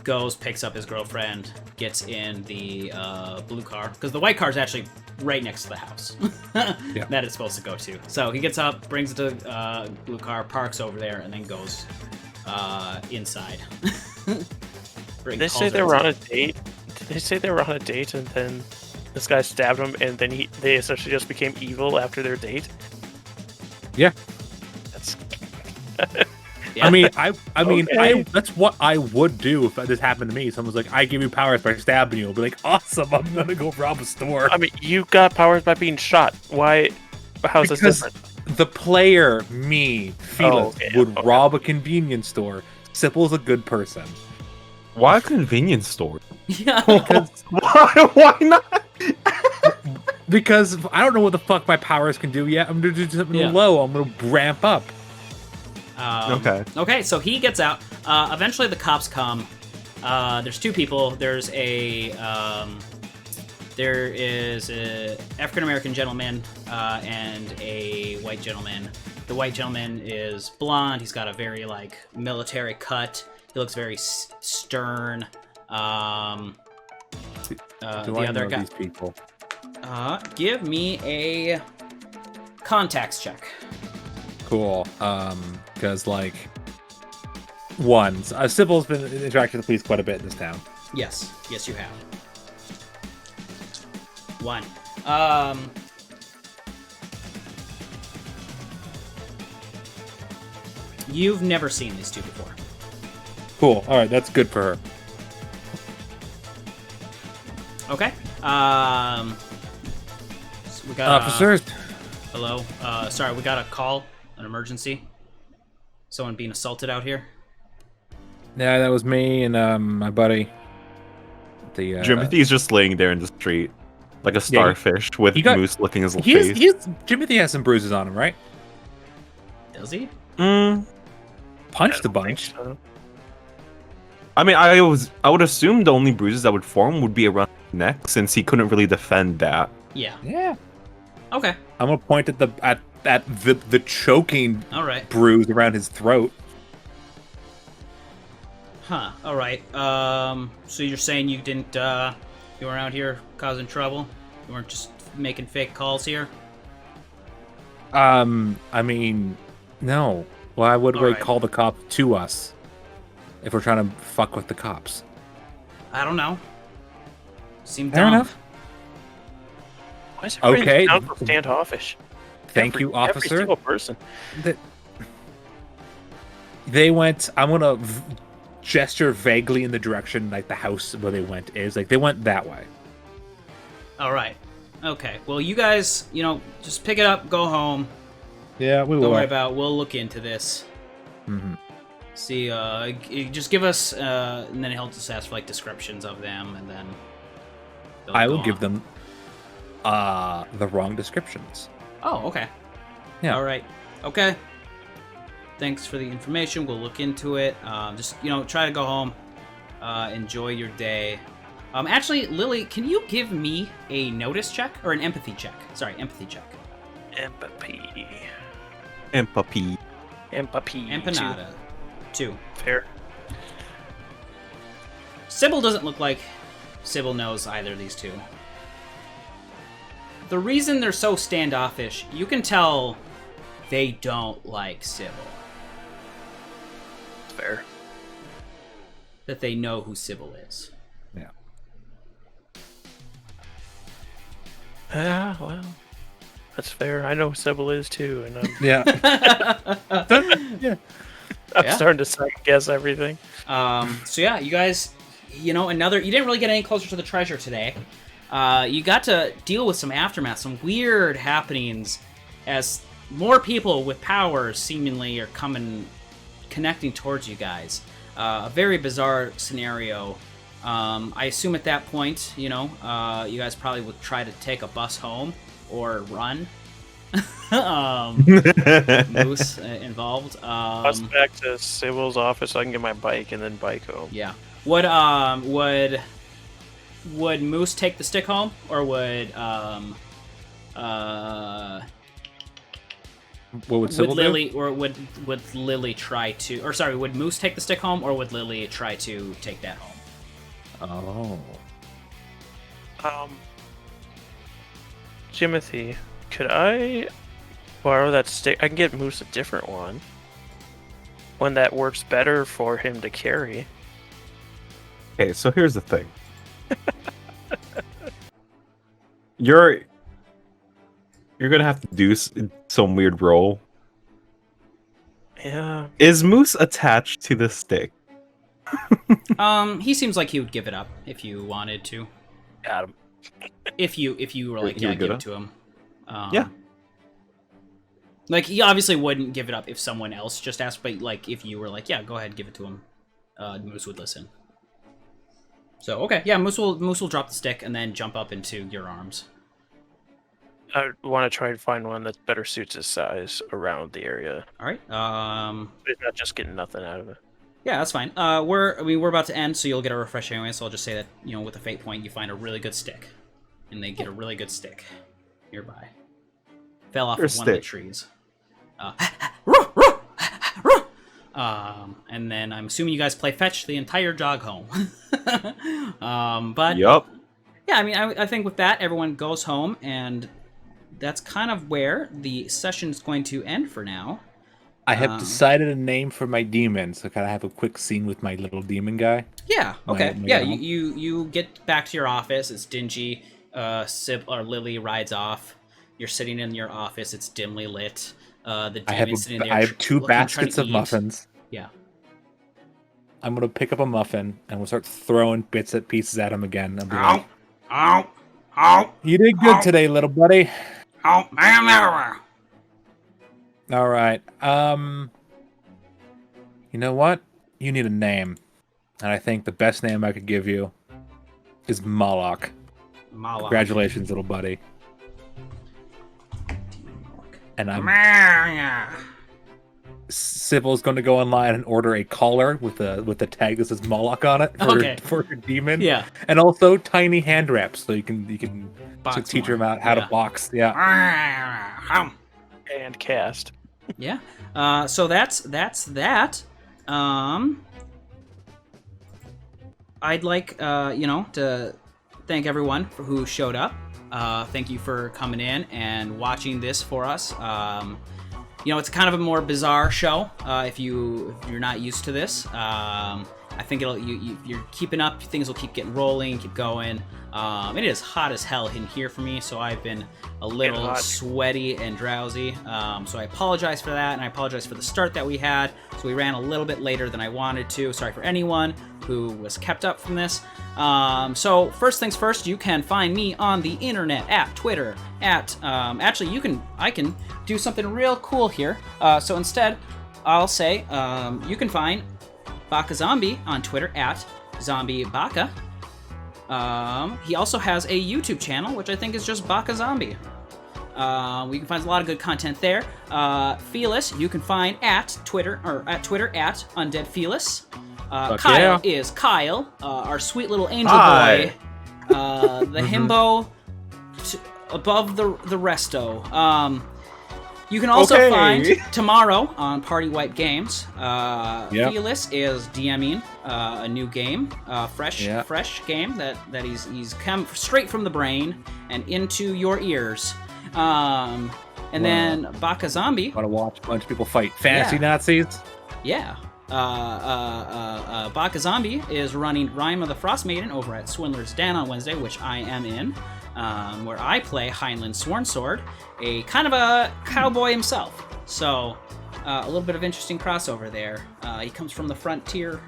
goes, picks up his girlfriend, gets in the blue car, because the white car is actually right next to the house that it's supposed to go to. So he gets up, brings the blue car, parks over there, and then goes inside. Did they say they were on a date? Did they say they were on a date and then this guy stabbed him and then they essentially just became evil after their date? Yeah. That's. I mean, that's what I would do if this happened to me. Someone's like, I give you powers by stabbing you. I'll be like, awesome, I'm gonna go rob a store. I mean, you got powers by being shot. Why? How's this different? The player, me, Felis, would rob a convenience store. Sybill's a good person. Why a convenience store? Yeah. Why not? Because I don't know what the fuck my powers can do yet. I'm gonna do something low. I'm gonna ramp up. Okay, so he gets out. Eventually the cops come. There's two people. There is a African American gentleman and a white gentleman. The white gentleman is blonde. He's got a very like military cut. He looks very stern. Do The I other know guy. these people? Give me a contacts check. Cool. Because like, one, Sybil's been interacting with the police quite a bit in this town. Yes, you have. 1. You've never seen these two before. Cool. All right, that's good for her. Okay. So we got Officers. hello. Sorry, we got a call, an emergency. Someone being assaulted out here. Yeah, that was me and my buddy. The Jimothy's just laying there in the street, like a starfish with he got- Moose licking his face. Jimothy has some bruises on him, right? Does he? Punched a I don't think bunch. so. I mean, I would assume the only bruises that would form would be around the neck, since he couldn't really defend that. Yeah. Yeah. Okay. I'm gonna point at the choking All right. bruise around his throat. Huh. All right. So you're saying you didn't you were out here causing trouble? You weren't just making fake calls here? I mean, no. Why would we Alright. call the cop to us if we're trying to fuck with the cops? I don't know. Seemed Fair dumb. enough. Why is everybody Okay. in town so standoffish? Thank you, Every officer. single person. They went. I'm gonna gesture vaguely in the direction like the house where they went is. Like they went that way. All right. Okay. Well, you guys, just pick it up, go home. Yeah, we Don't worry about. We'll look into this. Mm-hmm. See, just give us, and then he'll just ask for like descriptions of them, and then I will give them the wrong descriptions. Oh, okay. Yeah. All right. Okay. Thanks for the information. We'll look into it. Just try to go home. Enjoy your day. Actually, Lily, can you give me a notice check or an empathy check? Sorry, empathy check. Empathy. Empathy. Empathy. Empanada. 2. Fair. Sybill doesn't look like Sybill knows either of these two. The reason they're so standoffish, you can tell they don't like Sybill. Fair. That they know who Sybill is. Yeah. Well, that's fair. I know Sybill is too, and I'm, Yeah. Yeah. I'm Yeah. starting to second guess everything. So yeah, you guys, you didn't really get any closer to the treasure today. You got to deal with some aftermath, some weird happenings as more people with powers seemingly are connecting towards you guys. A very bizarre scenario. I assume at that point, you guys probably would try to take a bus home or run. Moose involved. Bus back to Sybill's office so I can get my bike and then bike home. Yeah. Would Moose take the stick home, or would What would Sybil do? Lily, or would Lily try to, or sorry, would Moose take the stick home, or would Lily try to take that home? Oh. Jimothy, could I borrow that stick? I can get Moose a different one. One that works better for him to carry. Okay, so here's the thing. You're gonna have to do some weird roll. Yeah. Is Moose attached to the stick? He seems like he would give it up if you wanted to. Got him. If you were like, He yeah, would give give it to him. Yeah. Like, he obviously wouldn't give it up if someone else just asked, but like, if you were like, yeah, go ahead, give it to him, Moose would listen. So, okay, yeah, Moose will drop the stick and then jump up into your arms. I want to try and find one that better suits his size around the area. All right. But not just getting nothing out of it. Yeah, that's fine. We're about to end, so you'll get a refresh anyway. So I'll just say that with a fate point, you find a really good stick, and they get a really good stick nearby. Fell off of one of the trees. And then I'm assuming you guys play fetch the entire jog home. But Yup. yeah, I mean, I think with that, everyone goes home, and that's kind of where the session is going to end for now. I have decided a name for my demon, so can I have a quick scene with my little demon guy? Yeah. Okay. My Yeah. You get back to your office. It's dingy. Lily rides off. You're sitting in your office. It's dimly lit. The demon's sitting there. I have two baskets of muffins. Yeah. I'm gonna pick up a muffin and we'll start throwing bits and pieces at him again. I'll be Ow! like, Ow! Ow! you did good today, little buddy. Ow! Man! All right. You know what? You need a name, and I think the best name I could give you is Moloch. Moloch. Congratulations, little buddy. And Sybill's going to go online and order a collar with a tag that says Moloch on it for your demon. Yeah. And also tiny hand wraps so you can teach him out how to box. Yeah. And cast. Yeah. So that's that. I'd like to thank everyone who showed up. Thank you for coming in and watching this for us. It's kind of a more bizarre show if you're not used to this. I think you're keeping up. Things will keep getting rolling, keep going. It is hot as hell in here for me, so I've been a little sweaty and drowsy. So I apologize for that, and I apologize for the start that we had. So we ran a little bit later than I wanted to. Sorry for anyone who was kept up from this. So first things first, you can find me on the internet at Twitter at I can do something real cool here. So instead, I'll say you can find BakaZombie on Twitter at ZombieBaka. He also has a YouTube channel, which I think is just BakaZombie. We can find a lot of good content there. Felis, you can find at Twitter at Undead Felis. Kyle is Kyle, our sweet little angel boy. The himbo above the resto. You can also find tomorrow on Party Wipe Games. Felis is DMing a new game, fresh game that he's come straight from the brain and into your ears. And then BakaZombie. Want to watch a bunch of people fight fantasy Nazis? Yeah. BakaZombie is running Rime of the Frost Maiden over at Swindler's Den on Wednesday, which I am in. Where I play Heinlein Swornsword, a kind of a cowboy himself. So, a little bit of interesting crossover there. He comes from the frontier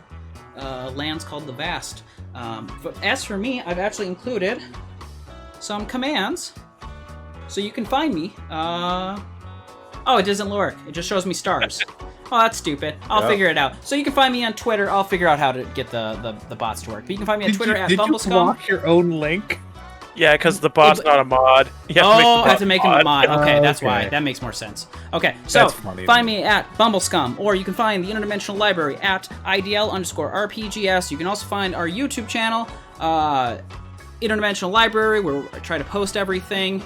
lands called the Vast. But as for me, I've actually included some commands, so you can find me. Oh, it doesn't work. It just shows me stars. Oh, that's stupid. I'll figure it out. So you can find me on Twitter. I'll figure out how to get the bots to work. But you can find me on Twitter at Bumbleskum. Did you block your own link? Yeah, because the bot's not a mod. I have to make him a mod. Okay, that's why. That makes more sense. Okay, so find me at Bumbleskum, or you can find the Interdimensional Library at IDL_RPGS. You can also find our YouTube channel, Interdimensional Library, where I try to post everything.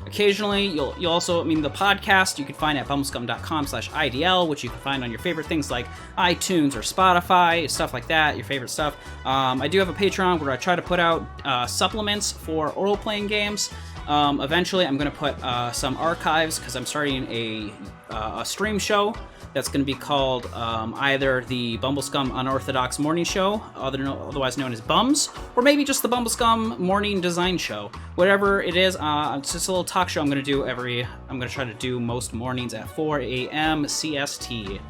Occasionally, you'll also, the podcast you can find at bumbleskum.com/IDL, which you can find on your favorite things like iTunes or Spotify, stuff like that, your favorite stuff. I do have a Patreon where I try to put out supplements for role-playing games. Eventually, I'm going to put some archives, because I'm starting a stream show that's going to be called either the Bumbleskum Unorthodox Morning Show, otherwise known as Bums, or maybe just the Bumbleskum Morning Design Show. Whatever it is, it's just a little talk show I'm going to do I'm going to try to do most mornings at 4 a.m. CST.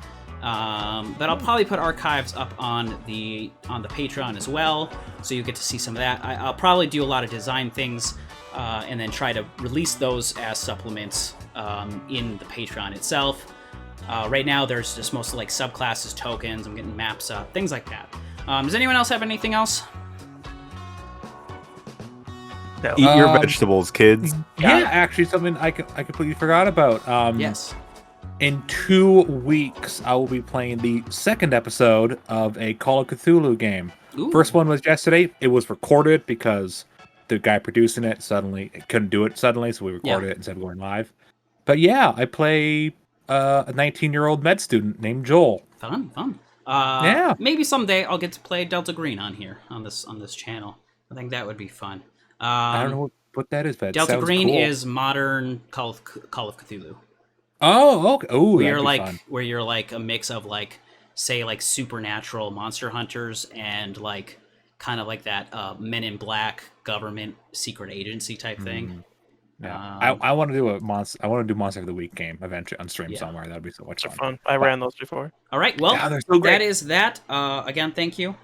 But I'll probably put archives up on the Patreon as well, so you get to see some of that. I'll probably do a lot of design things, and then try to release those as supplements in the Patreon itself. Right now, there's just mostly like subclasses, tokens. I'm getting maps up, things like that. Does anyone else have anything else? No. Eat your vegetables, kids. Yeah, actually, something I completely forgot about. Yes. in 2 weeks, I will be playing the second episode of a Call of Cthulhu game. Ooh. First one was yesterday. It was recorded because the guy producing it couldn't do it suddenly, so we recorded it instead of going live. But yeah, I play a 19-year-old med student named Joel. Fun. Yeah. Maybe someday I'll get to play Delta Green on here on this channel. I think that would be fun. I don't know what that is, but it Delta sounds Green cool. is modern Call of Cthulhu. Oh, okay. Oh, Where you're like a mix of like, say, like supernatural monster hunters and like kind of like that Men in Black government secret agency type thing. Yeah. I want to do Monster of the Week game eventually on stream somewhere. That'd be so much They're fun. fun. I ran those before. All right, well, Yeah, they're so great. that is that. Again, thank you.